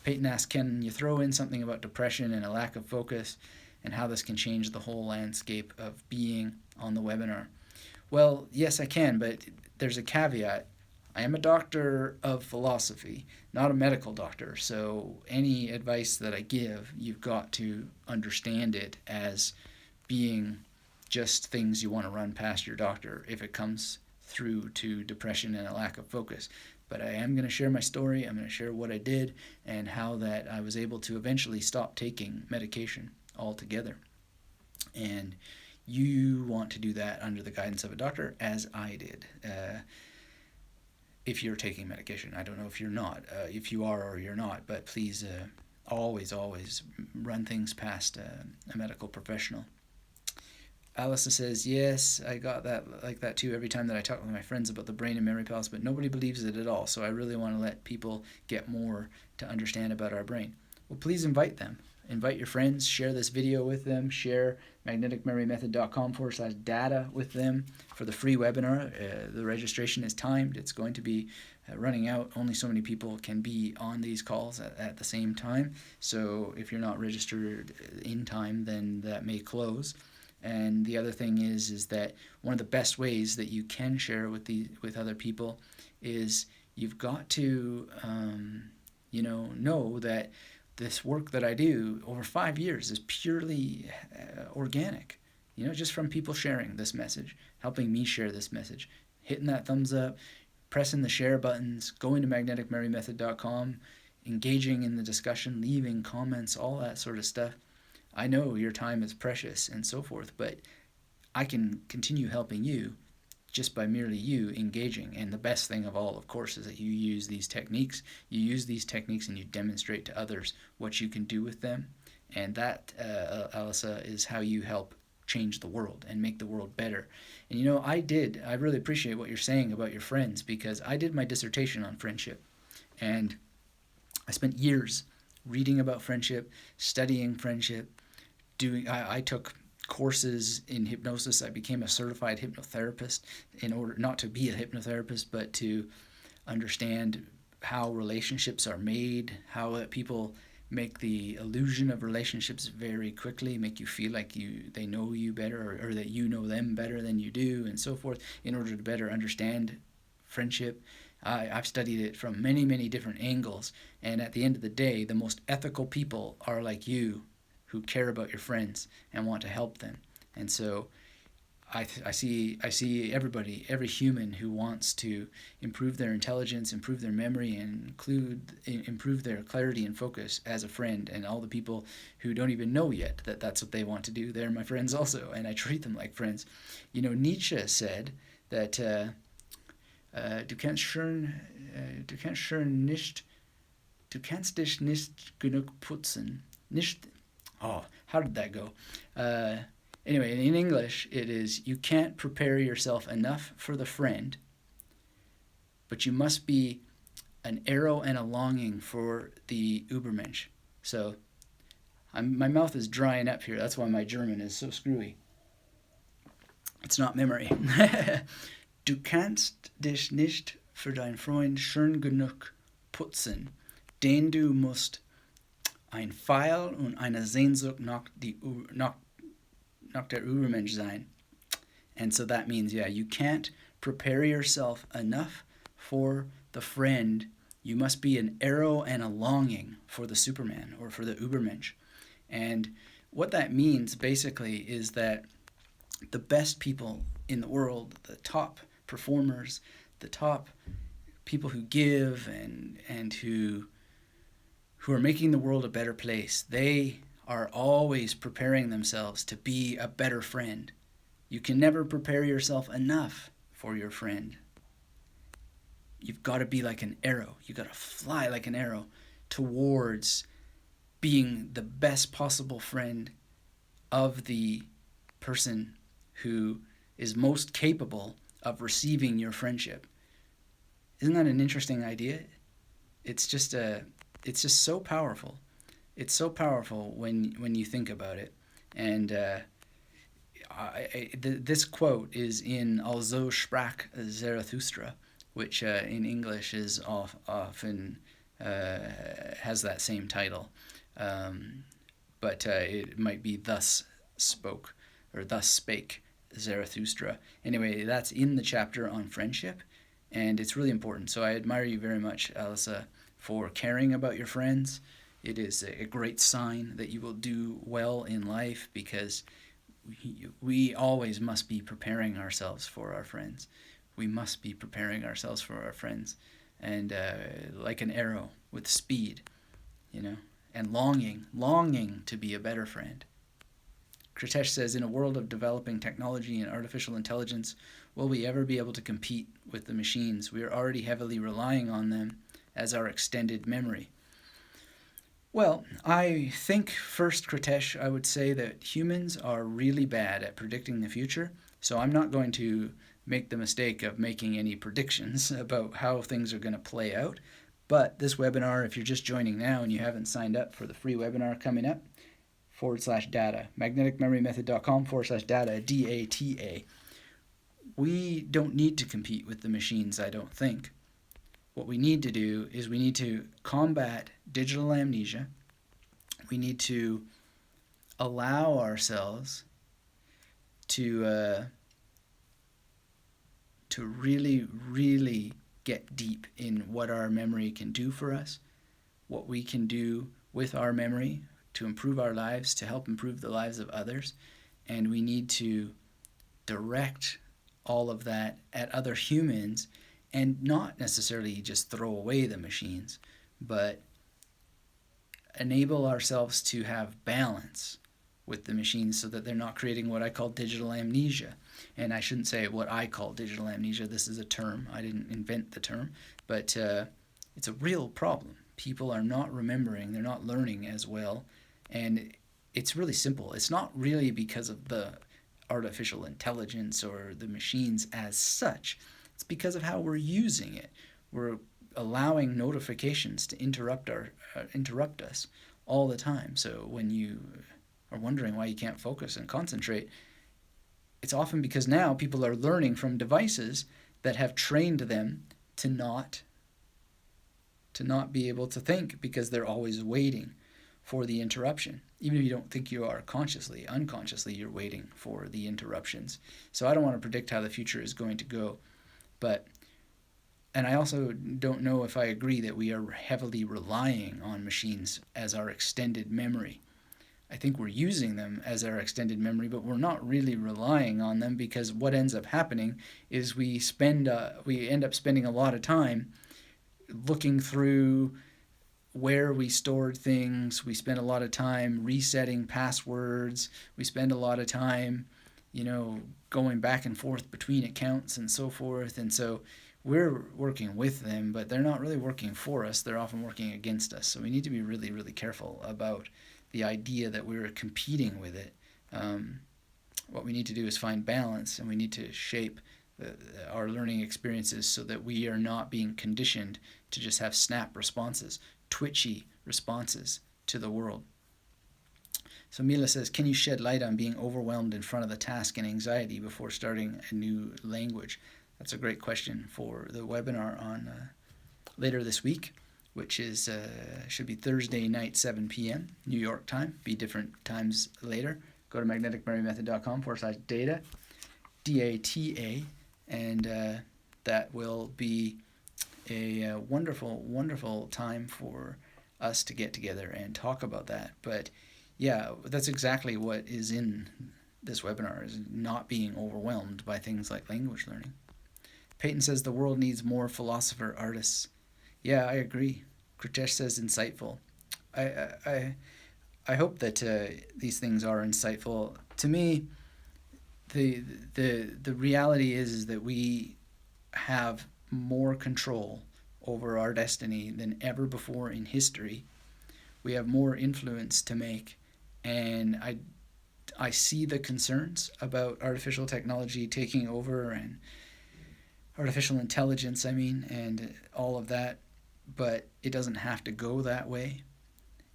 Peyton asks, can you throw in something about depression and a lack of focus and how this can change the whole landscape of being on the webinar? Well, yes, I can, but there's a caveat. I am a doctor of philosophy, not a medical doctor, so any advice that I give, you've got to understand it as being just things you want to run past your doctor if it comes through to depression and a lack of focus. But I am going to share my story. I'm going to share what I did and how that I was able to eventually stop taking medication altogether. And you want to do that under the guidance of a doctor, as I did. If you're taking medication. I don't know if you're not, if you are or you're not, but please always run things past a medical professional. Alyssa says, yes, I got that like that too every time that I talk with my friends about the brain and memory palace, but nobody believes it at all, so I really want to let people get more to understand about our brain. Well, please invite them. Invite your friends, share this video with them, share magneticmemorymethod.com/data with them for the free webinar. The registration is timed. It's going to be running out. Only so many people can be on these calls at the same time. So if you're not registered in time, then that may close. And the other thing is that one of the best ways that you can share with other people is you've got to know that this work that I do over 5 years is purely organic, just from people sharing this message, helping me share this message, hitting that thumbs up, pressing the share buttons, going to magneticmemorymethod.com, engaging in the discussion, leaving comments, all that sort of stuff. I know your time is precious and so forth, but I can continue helping you just by merely you engaging. And the best thing of all, of course, is that you use these techniques. You use these techniques and you demonstrate to others what you can do with them. And that, Alyssa, is how you help change the world and make the world better. And I really appreciate what you're saying about your friends, because I did my dissertation on friendship. And I spent years reading about friendship, studying friendship, I took courses in hypnosis. I became a certified hypnotherapist in order not to be a hypnotherapist, but to understand how relationships are made, how people make the illusion of relationships very quickly, make you feel like they know you better or that you know them better than you do, and so forth, in order to better understand friendship. I've studied it from many, many different angles, and at the end of the day, the most ethical people are like you, who care about your friends and want to help them. And so I see everybody, every human who wants to improve their intelligence, improve their memory, and improve their clarity and focus as a friend. And all the people who don't even know yet that that's what they want to do, they're my friends also, and I treat them like friends. Nietzsche said that du kannst dich nicht genug putzen. How did that go? Anyway, in English, it is, you can't prepare yourself enough for the friend, but you must be an arrow and a longing for the Übermensch. So my mouth is drying up here. That's why my German is so screwy. It's not memory. Du kannst dich nicht für deinen Freund schön genug putzen, denn du musst ein Pfeil und eine Sehnsucht nach der Übermensch sein. And so that means, you can't prepare yourself enough for the friend. You must be an arrow and a longing for the Superman or for the Übermensch. And what that means basically is that the best people in the world, the top performers, the top people who give and who are making the world a better place, they are always preparing themselves to be a better friend. You can never prepare yourself enough for your friend. You've got to be like an arrow. You've got to fly like an arrow towards being the best possible friend of the person who is most capable of receiving your friendship. Isn't that an interesting idea? It's just so powerful. It's so powerful when you think about it. And this quote is in Also sprach Zarathustra, which in English is often has that same title. But it might be Thus Spoke or Thus Spake Zarathustra. Anyway, that's in the chapter on friendship, and it's really important. So I admire you very much, Alyssa, for caring about your friends. It is a great sign that you will do well in life, because we always must be preparing ourselves for our friends. We must be preparing ourselves for our friends, and like an arrow with speed, and longing to be a better friend. Kritesh says, in a world of developing technology and artificial intelligence, will we ever be able to compete with the machines? We are already heavily relying on them as our extended memory. Well, I think first, Kritesh, I would say that humans are really bad at predicting the future, so I'm not going to make the mistake of making any predictions about how things are going to play out. But this webinar, if you're just joining now and you haven't signed up for the free webinar coming up, /data, magneticmemorymethod.com/data, DATA. We don't need to compete with the machines, I don't think. What we need to do is we need to combat digital amnesia. We need to allow ourselves to really, really get deep in what our memory can do for us, what we can do with our memory to improve our lives, to help improve the lives of others. And we need to direct all of that at other humans, and not necessarily just throw away the machines, but enable ourselves to have balance with the machines so that they're not creating what I call digital amnesia. And I shouldn't say what I call digital amnesia. This is a term. I didn't invent the term, but it's a real problem. People are not remembering. They're not learning as well. And it's really simple. It's not really because of the artificial intelligence or the machines as such. It's because of how we're using it. We're allowing notifications to interrupt us all the time. So when you are wondering why you can't focus and concentrate, it's often because now people are learning from devices that have trained them to not be able to think, because they're always waiting for the interruption. Even if you don't think you are consciously, unconsciously, you're waiting for the interruptions. So I don't want to predict how the future is going to go, and I also don't know if I agree that we are heavily relying on machines as our extended memory. I think we're using them as our extended memory, but we're not really relying on them, because what ends up happening is we end up spending a lot of time looking through where we stored things. We spend a lot of time resetting passwords. We spend a lot of time, going back and forth between accounts and so forth. And so we're working with them, but they're not really working for us. They're often working against us. So we need to be really, really careful about the idea that we're competing with it. What we need to do is find balance, and we need to shape our learning experiences so that we are not being conditioned to just have snap responses, twitchy responses to the world. So Mila says, can you shed light on being overwhelmed in front of the task and anxiety before starting a new language? That's a great question for the webinar on later this week, which is should be Thursday night, 7 p.m. New York time. Be different times later. Go to magneticmemorymethod.com/data, DATA, and that will be a wonderful, wonderful time for us to get together and talk about that. But yeah, that's exactly what is in this webinar, is not being overwhelmed by things like language learning. Peyton says the world needs more philosopher artists. Yeah, I agree. Kritesh says insightful. I hope that these things are insightful. To me, the reality is that we have more control over our destiny than ever before in history. We have more influence to make, and I see the concerns about artificial technology taking over and artificial intelligence, I mean, and all of that, but it doesn't have to go that way.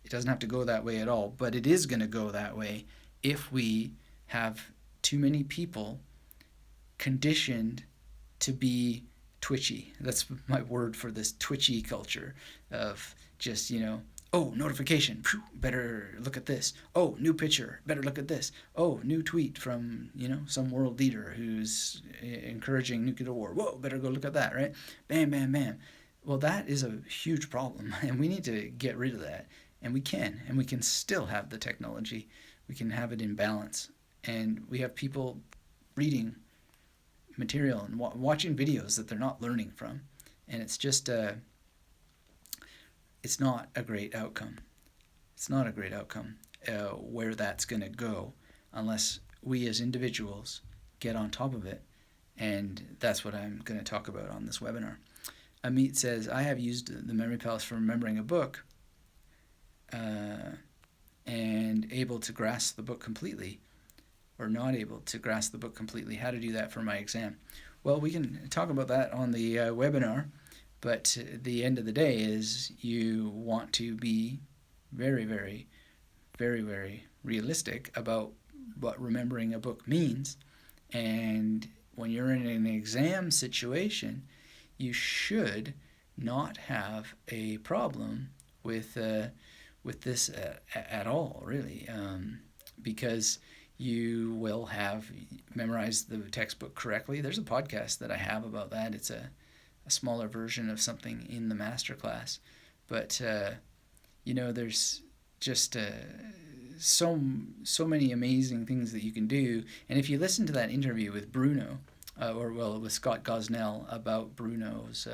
It doesn't have to go that way at all, but it is going to go that way if we have too many people conditioned to be twitchy. That's my word for this twitchy culture of just, oh, notification, better look at this. Oh, new picture, better look at this. Oh, new tweet from, some world leader who's encouraging nuclear war. Whoa, better go look at that, right? Bam, bam, bam. Well, that is a huge problem, and we need to get rid of that. And we can still have the technology. We can have it in balance. And we have people reading material and watching videos that they're not learning from. And it's just, it's not a great outcome. It's not a great outcome where that's going to go unless we as individuals get on top of it. And that's what I'm going to talk about on this webinar. Amit says, I have used the Memory Palace for remembering a book and able to grasp the book completely, or not able to grasp the book completely. How to do that for my exam. Well, we can talk about that on the webinar, but the end of the day is you want to be very, very, very, very realistic about what remembering a book means. And when you're in an exam situation, you should not have a problem with this at all, really, because you will have memorized the textbook correctly. There's a podcast that I have about that. It's a smaller version of something in the masterclass, but there's just so many amazing things that you can do. And if you listen to that interview with Bruno, with Scott Gosnell about Bruno's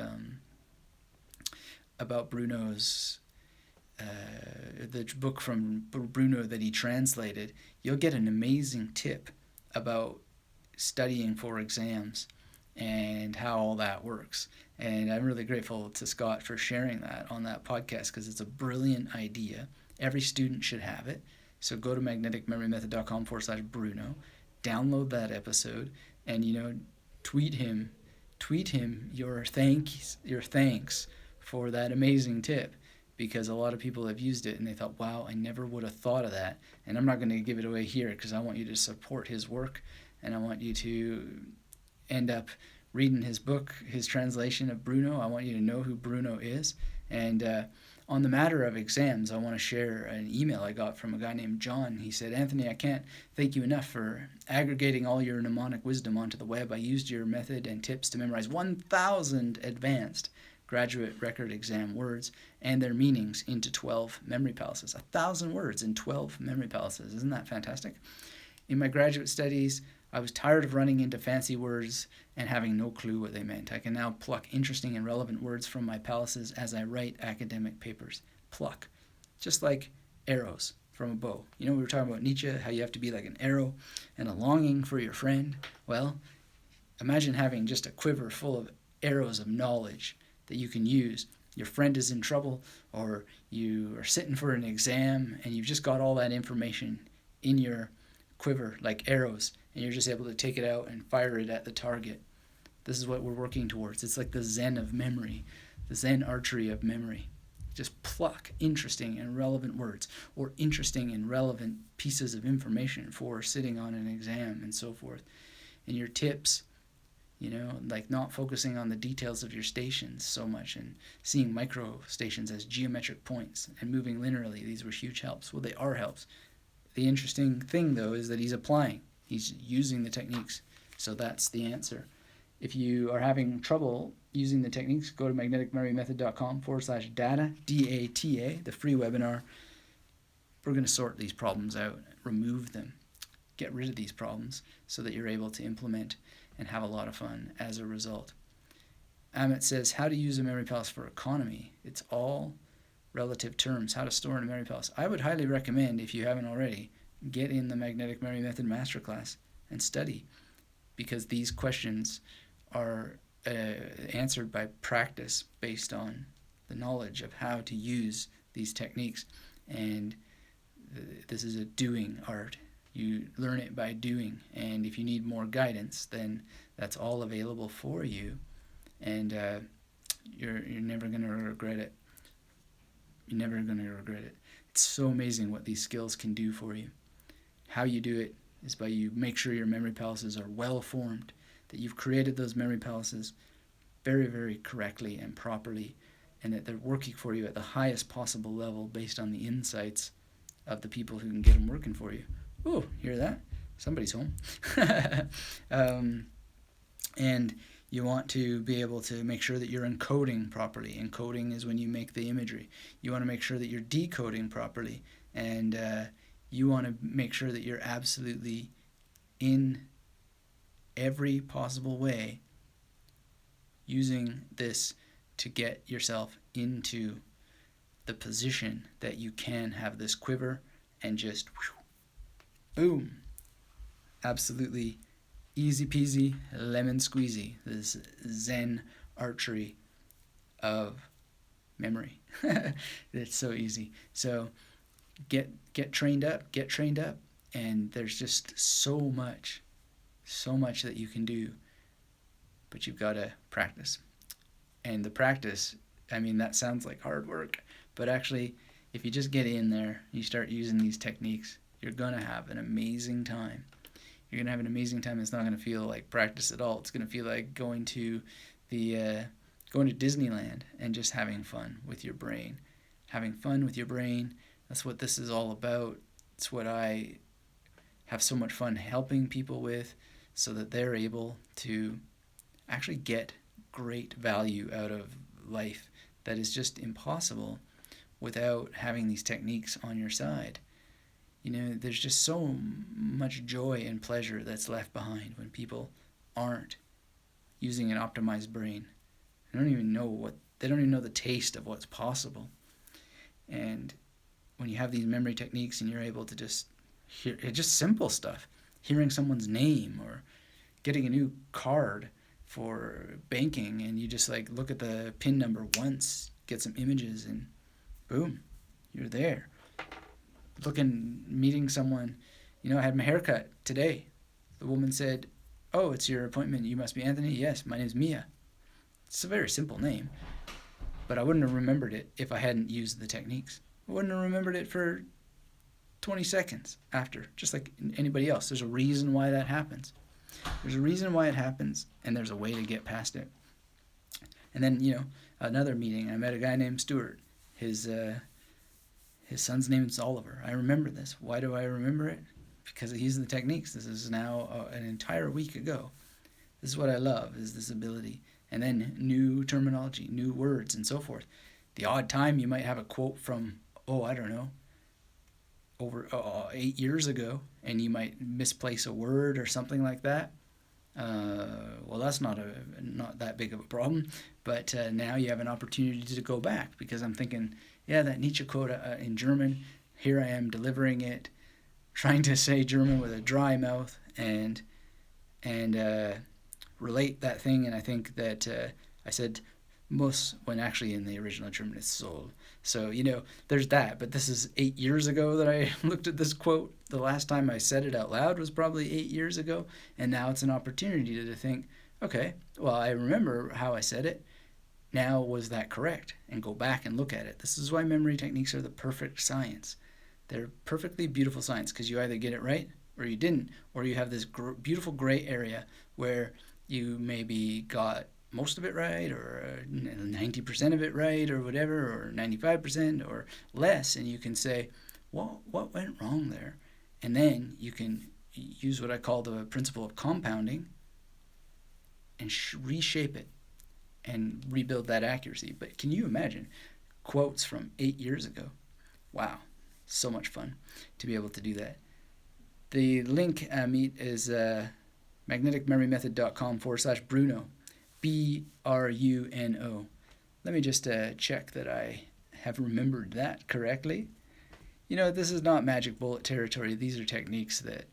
the book from Bruno that he translated, you'll get an amazing tip about studying for exams and how all that works. And I'm really grateful to Scott for sharing that on that podcast because it's a brilliant idea. Every student should have it. So go to magneticmemorymethod.com/Bruno, download that episode, and tweet him your thanks for that amazing tip, because a lot of people have used it and they thought, wow, I never would have thought of that. And I'm not going to give it away here because I want you to support his work, and I want you to end up reading his book, his translation of Bruno. I want you to know who Bruno is. And on the matter of exams, I want to share an email I got from a guy named John. He said, Anthony, I can't thank you enough for aggregating all your mnemonic wisdom onto the web. I used your method and tips to memorize 1,000 advanced graduate record exam words and their meanings into 12 memory palaces. 1,000 words in 12 memory palaces. Isn't that fantastic? In my graduate studies, I was tired of running into fancy words and having no clue what they meant. I can now pluck interesting and relevant words from my palaces as I write academic papers. Pluck. Just like arrows from a bow. We were talking about Nietzsche, how you have to be like an arrow and a longing for your friend. Well, imagine having just a quiver full of arrows of knowledge that you can use. Your friend is in trouble, or you are sitting for an exam and you've just got all that information in your quiver like arrows, and you're just able to take it out and fire it at the target. This is what we're working towards. It's like the Zen of memory, the Zen archery of memory. Just pluck interesting and relevant words, or interesting and relevant pieces of information for sitting on an exam and so forth. And your tips, like not focusing on the details of your stations so much and seeing micro stations as geometric points and moving linearly. These were huge helps. Well, they are helps. The interesting thing, though, is that he's applying. He's using the techniques. So that's the answer. If you are having trouble using the techniques, go to magneticmemorymethod.com/data, DATA, the free webinar. We're going to sort these problems out, remove them, get rid of these problems so that you're able to implement and have a lot of fun as a result. Amit says, how to use a memory palace for economy. It's all relative terms. How to store in a memory palace. I would highly recommend, if you haven't already, get in the Magnetic Memory Method Masterclass. and study, because these questions are answered by practice based on the knowledge of how to use these techniques. And this is a doing art. You learn it by doing, and if you need more guidance, then that's all available for you, and you're never going to regret it. You're never going to regret it. It's so amazing what these skills can do for you. How you do it is by you make sure your memory palaces are well formed, that you've created those memory palaces very, very correctly and properly, and that they're working for you at the highest possible level based on the insights of the people who can get them working for you. Oh, hear that? Somebody's home. And you want to be able to make sure that you're encoding properly. Encoding is when you make the imagery. You want to make sure that you're decoding properly, and you want to make sure that you're absolutely in every possible way using this to get yourself into the position that you can have this quiver and just boom, absolutely easy peasy lemon squeezy, this Zen archery of memory. It's so easy. So get trained up, and there's just so much that you can do, but you've got to practice. And the practice, I mean, that sounds like hard work, but actually, if you just get in there, you start using these techniques, you're going to have an amazing time. You're going to have an amazing time. It's not going to feel like practice at all. It's going to feel like going to Disneyland and just having fun with your brain. Having fun with your brain, that's what this is all about. It's what I have so much fun helping people with, so that they're able to actually get great value out of life that is just impossible without having these techniques on your side. You know, there's just so much joy and pleasure that's left behind when people aren't using an optimized brain. They don't even know the taste of what's possible. And when you have these memory techniques and you're able to just hear just simple stuff, hearing someone's name or getting a new card for banking, and you just like look at the PIN number once, get some images, and boom, you're there. Meeting someone, I had my haircut today. The woman said, "Oh, it's your appointment. You must be Anthony." "Yes, my name's Mia." It's a very simple name, but I wouldn't have remembered it if I hadn't used the techniques. I wouldn't have remembered it for 20 seconds after, just like anybody else. There's a reason why that happens. There's a reason why it happens, and there's a way to get past it. And then, another meeting, I met a guy named Stuart. His son's name is Oliver. I remember this. Why do I remember it? Because of using the techniques. This is now an entire week ago. This is what I love, is this ability. And then new terminology, new words, and so forth. The odd time you might have a quote from, over 8 years ago, and you might misplace a word or something like that. Well, that's not that big of a problem, but now you have an opportunity to go back, because I'm thinking, that Nietzsche quote in German, here I am delivering it, trying to say German with a dry mouth, and relate that thing, and I think that I said muss, when actually in the original German it's soul. So, there's that. But this is 8 years ago that I looked at this quote. The last time I said it out loud was probably 8 years ago. And now it's an opportunity to think, okay, well, I remember how I said it. Now, was that correct? And go back and look at it. This is why memory techniques are the perfect science. They're perfectly beautiful science, because you either get it right or you didn't, or you have this beautiful gray area where you maybe got most of it right, or 90% of it right, or whatever, or 95% or less, and you can say, well, what went wrong there? And then you can use what I call the principle of compounding and reshape it and rebuild that accuracy. But can you imagine quotes from 8 years ago? Wow, so much fun to be able to do that. The link is magneticmemorymethod.com/Bruno. Bruno. Let me just check that I have remembered that correctly. This is not magic bullet territory. These are techniques that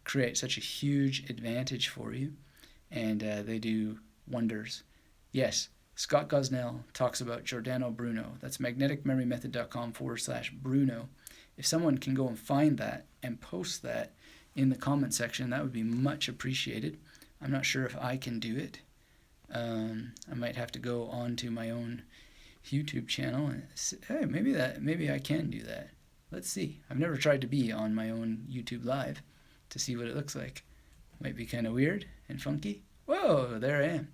create such a huge advantage for you, and they do wonders. Yes, Scott Gosnell talks about Giordano Bruno. That's magneticmemorymethod.com/Bruno. If someone can go and find that and post that in the comment section, that would be much appreciated. I'm not sure if I can do it. I might have to go on to my own YouTube channel and say, hey, maybe I can do that. Let's see. I've never tried to be on my own YouTube live to see what it looks like. Might be kind of weird and funky. Whoa, there I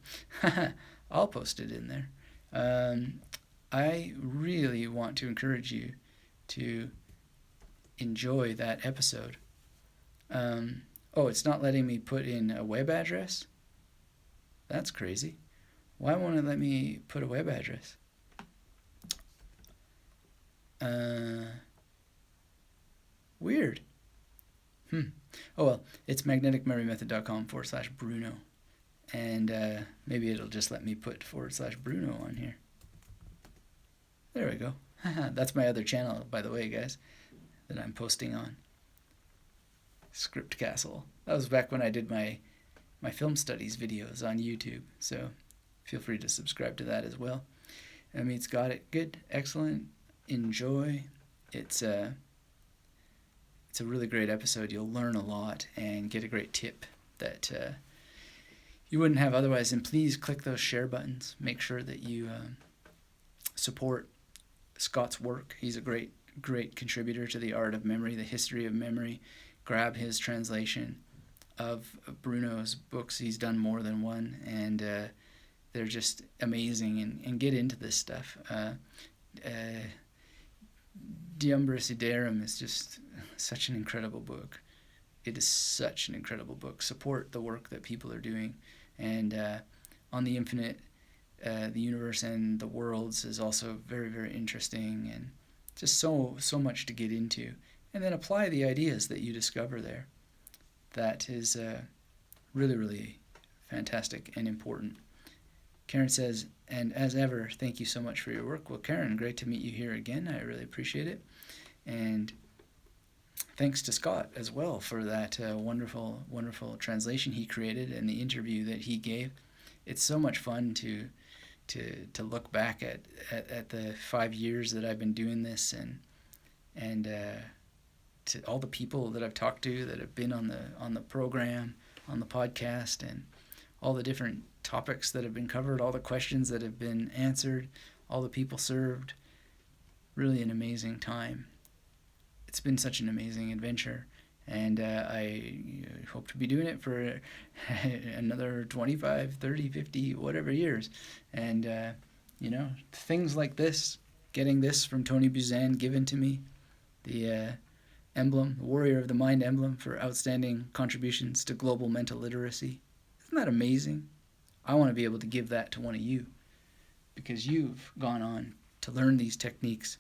am. I'll post it in there. I really want to encourage you to enjoy that episode. It's not letting me put in a web address? That's crazy. Why won't it let me put a web address? Weird. Oh well, it's magneticmemorymethod.com/Bruno. And maybe it'll just let me put /Bruno on here. There we go. That's my other channel, by the way, guys, that I'm posting on. Script Castle. That was back when I did my film studies videos on YouTube, so feel free to subscribe to that as well. I mean, it's got it good, excellent, enjoy. It's a really great episode. You'll learn a lot and get a great tip that you wouldn't have otherwise. And please click those share buttons. Make sure that you support Scott's work. He's a great contributor to the art of memory, the history of memory. Grab his translation of Bruno's books. He's done more than one, and they're just amazing. And get into this stuff. Diumbris Iderum is just such an incredible book. It is such an incredible book. Support the work that people are doing. And On the Infinite, the Universe and the Worlds is also very, very interesting, and just so much to get into. And then apply the ideas that you discover there. That is really, really fantastic and important. Karen says, and as ever, thank you so much for your work. Well, Karen, great to meet you here again. I really appreciate it. And thanks to Scott as well for that wonderful, wonderful translation he created and the interview that he gave. It's so much fun to look back at the 5 years that I've been doing this, and to all the people that I've talked to that have been on the program, on the podcast, and all the different topics that have been covered, all the questions that have been answered, all the people served. Really an amazing time. It's been such an amazing adventure, and I hope to be doing it for another 25, 30, 50, whatever years. And, things like this, getting this from Tony Buzan given to me, the emblem, the Warrior of the Mind emblem for outstanding contributions to global mental literacy. Isn't that amazing? I want to be able to give that to one of you, because you've gone on to learn these techniques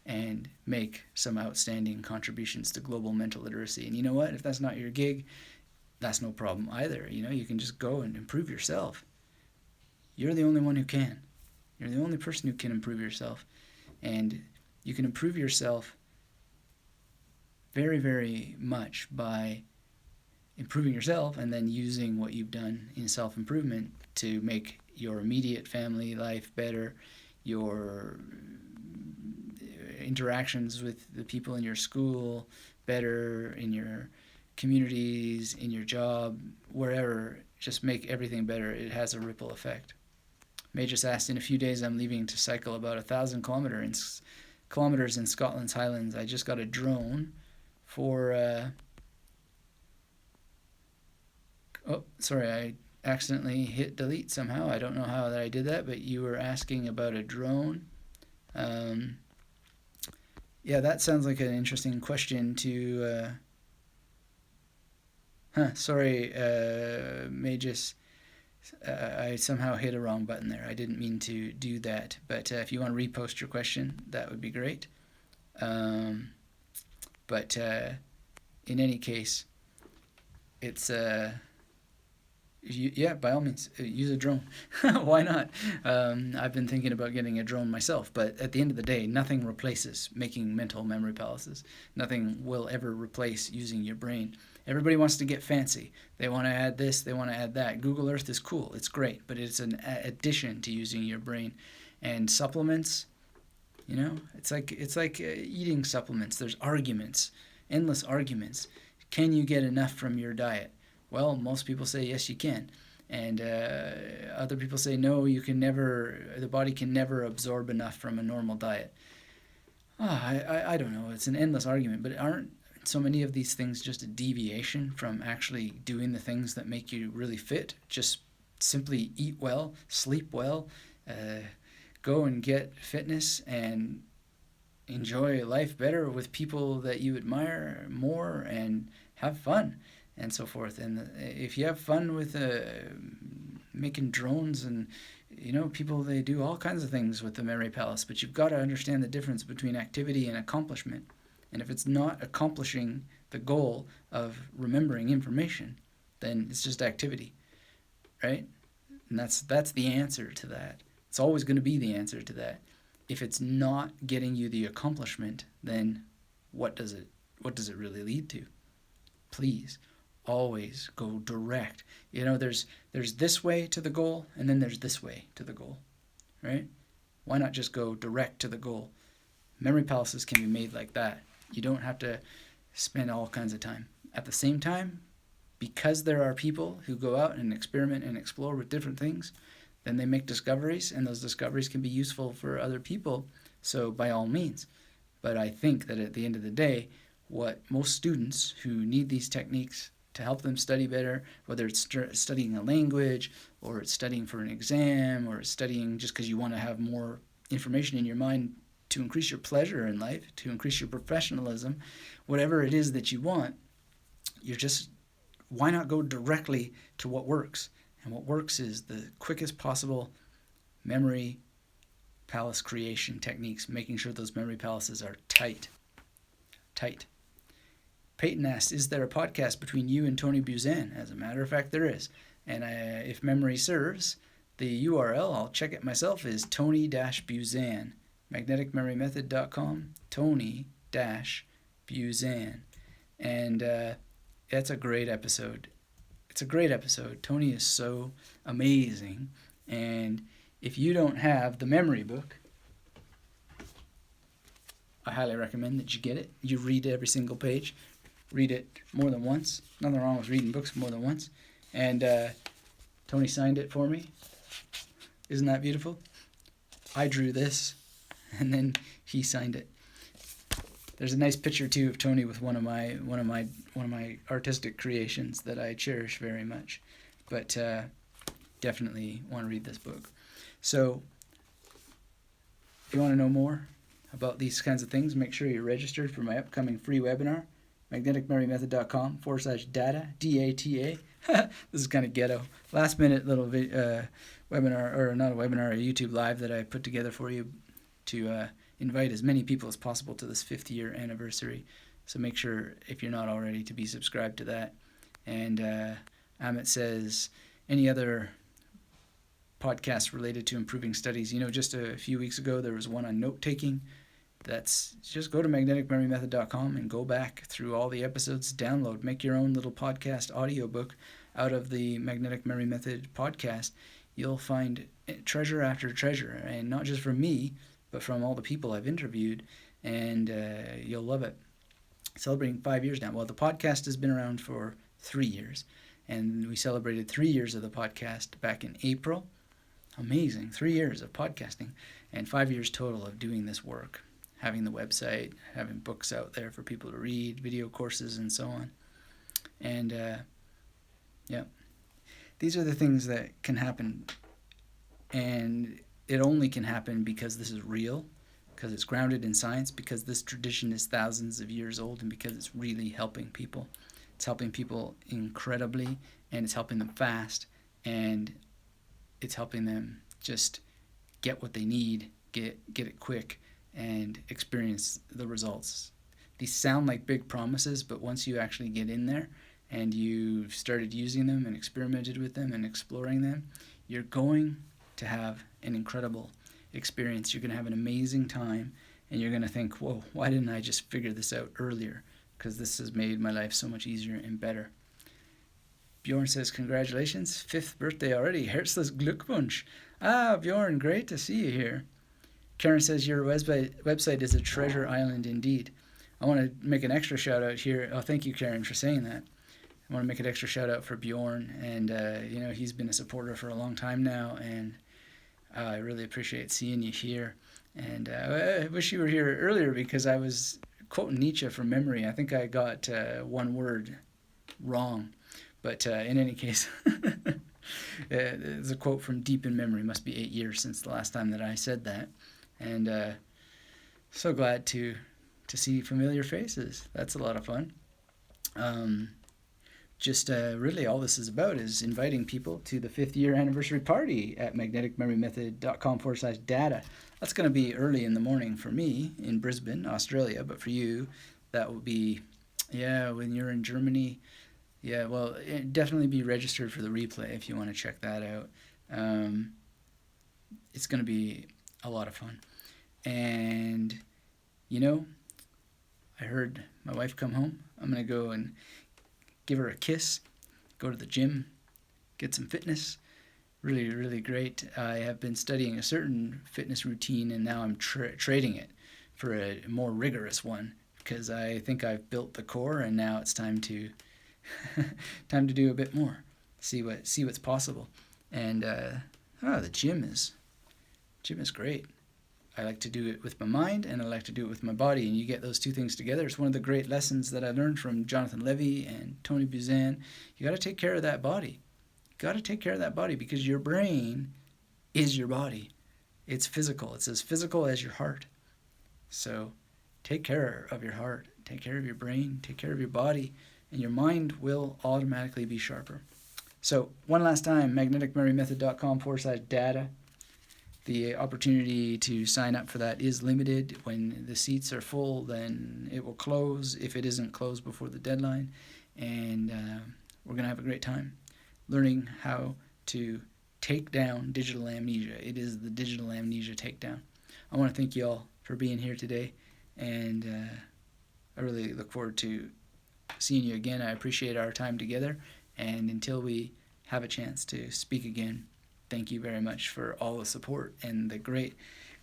and make some outstanding contributions to global mental literacy. And you know what? If that's not your gig, that's no problem either. You can just go and improve yourself. You're the only one who can. You're the only person who can improve yourself. And you can improve yourself very, very much by improving yourself and then using what you've done in self-improvement to make your immediate family life better, your interactions with the people in your school better, in your communities, in your job, wherever. Just make everything better. It has a ripple effect. May just asked, in a few days I'm leaving to cycle about 1,000 kilometers in Scotland's Highlands. I just got a drone for I accidentally hit delete somehow. I don't know how that I did that, but you were asking about a drone. Yeah, that sounds like an interesting question to Magus. I somehow hit a wrong button there. I didn't mean to do that, but if you want to repost your question, that would be great. But in any case, it's by all means, use a drone. Why not? I've been thinking about getting a drone myself, but at the end of the day, nothing replaces making mental memory palaces. Nothing will ever replace using your brain. Everybody wants to get fancy. They want to add this, they want to add that. Google Earth is cool, it's great, but it's an addition to using your brain. And supplements, it's like eating supplements. There's arguments, endless arguments. Can you get enough from your diet? Well, most people say yes, you can. And other people say no, the body can never absorb enough from a normal diet. I don't know. It's an endless argument, but aren't so many of these things just a deviation from actually doing the things that make you really fit? Just simply eat well, sleep well, go and get fitness and enjoy life better with people that you admire more and have fun and so forth. And if you have fun with making drones and people, they do all kinds of things with the memory palace, but you've got to understand the difference between activity and accomplishment. And if it's not accomplishing the goal of remembering information, then it's just activity, right? And that's the answer to that. It's always going to be the answer to that. If it's not getting you the accomplishment, then what does it really lead to? Please always go direct. There's this way to the goal, and then there's this way to the goal, right? Why not just go direct to the goal? Memory palaces can be made like that. You don't have to spend all kinds of time. At the same time, because there are people who go out and experiment and explore with different things, then they make discoveries, and those discoveries can be useful for other people, so by all means. But I think that at the end of the day, what most students who need these techniques to help them study better, whether it's studying a language, or it's studying for an exam, or it's studying just because you want to have more information in your mind to increase your pleasure in life, to increase your professionalism, whatever it is that you want, why not go directly to what works? And what works is the quickest possible memory palace creation techniques, making sure those memory palaces are tight. Peyton asked, is there a podcast between you and Tony Buzan? As a matter of fact, there is. And if memory serves, the URL, I'll check it myself, is Tony-Buzan, magneticmemorymethod.com, Tony-Buzan. And that's a great episode. It's a great episode. Tony is so amazing. And if you don't have the memory book, I highly recommend that you get it. You read every single page. Read it more than once. Nothing wrong with reading books more than once. And Tony signed it for me. Isn't that beautiful? I drew this, and then he signed it. There's a nice picture too of Tony with one of my artistic creations that I cherish very much. But definitely want to read this book. So if you want to know more about these kinds of things, make sure you're registered for my upcoming free webinar, magneticmemorymethod.com/data, DATA. This is kind of ghetto. Last minute little webinar, or not a webinar, a YouTube live that I put together for you to invite as many people as possible to this 5th year anniversary. So make sure, if you're not already, to be subscribed to that. And Amit says, any other podcasts related to improving studies? Just a few weeks ago, there was one on note-taking. That's just go to magneticmemorymethod.com and go back through all the episodes, download, make your own little podcast audiobook out of the Magnetic Memory Method podcast. You'll find treasure after treasure, and not just from me, but from all the people I've interviewed, and you'll love it. Celebrating 5 years now. Well, the podcast has been around for 3 years, and we celebrated 3 years of the podcast back in April. Amazing, 3 years of podcasting, and 5 years total of doing this work, having the website, having books out there for people to read, video courses, and so on. And these are the things that can happen, and it only can happen because this is real, because it's grounded in science, because this tradition is thousands of years old, and because it's really helping people. It's helping people incredibly, and it's helping them fast, and it's helping them just get what they need, get it quick, and experience the results. These sound like big promises, but once you actually get in there and you've started using them and experimented with them and exploring them, you're going to have an incredible experience. You're going to have an amazing time, and you're going to think, whoa, why didn't I just figure this out earlier? because this has made my life so much easier and better. Bjorn says, congratulations, 5th birthday already. Herzlich Glückwunsch. Bjorn, great to see you here. Karen says, your website is a treasure island indeed. I want to make an extra shout out here. Oh, thank you, Karen, for saying that. I want to make an extra shout out for Bjorn, and he's been a supporter for a long time now, and I really appreciate seeing you here. And I wish you were here earlier because I was quoting Nietzsche from memory. I think I got one word wrong, but in any case, it's a quote from deep in memory. It must be 8 years since the last time that I said that, and so glad to see familiar faces. That's a lot of fun. Really all this is about is inviting people to the 5th year anniversary party at magneticmemorymethod.com/data. That's going to be early in the morning for me in Brisbane, Australia, but for you, that will be, when you're in Germany. Definitely be registered for the replay if you want to check that out. It's going to be a lot of fun. And, I heard my wife come home. I'm going to go and give her a kiss, go to the gym, get some fitness. Really, really great. I have been studying a certain fitness routine, and now I'm trading it for a more rigorous one because I think I've built the core, and now it's time to do a bit more. See what's possible. And the gym is great. I like to do it with my mind, and I like to do it with my body, and you get those two things together. It's one of the great lessons that I learned from Jonathan Levy and Tony Buzan. You got to take care of that body. Because your brain is your body. It's physical. It's as physical as your heart. So take care of your heart. Take care of your brain. Take care of your body, and your mind will automatically be sharper. So one last time, magneticmemorymethod.com/data. The opportunity to sign up for that is limited. When the seats are full, then it will close if it isn't closed before the deadline. And we're going to have a great time learning how to take down digital amnesia. It is the Digital Amnesia Takedown. I want to thank you all for being here today. And I really look forward to seeing you again. I appreciate our time together. And until we have a chance to speak again, thank you very much for all the support and the great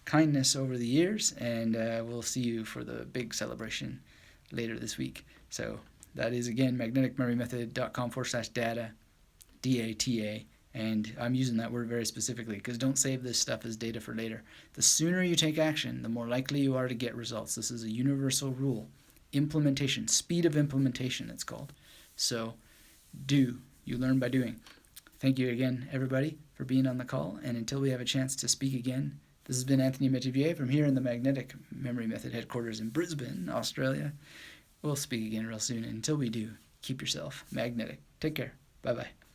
kindness over the years, and we'll see you for the big celebration later this week. So that is, again, magneticmemorymethod.com/data, DATA, and I'm using that word very specifically because don't save this stuff as data for later. The sooner you take action, the more likely you are to get results. This is a universal rule. Implementation, speed of implementation, it's called. So you learn by doing. Thank you again, everybody, for being on the call. And until we have a chance to speak again, this has been Anthony Metivier from here in the Magnetic Memory Method headquarters in Brisbane, Australia. We'll speak again real soon. And until we do, keep yourself magnetic. Take care. Bye-bye.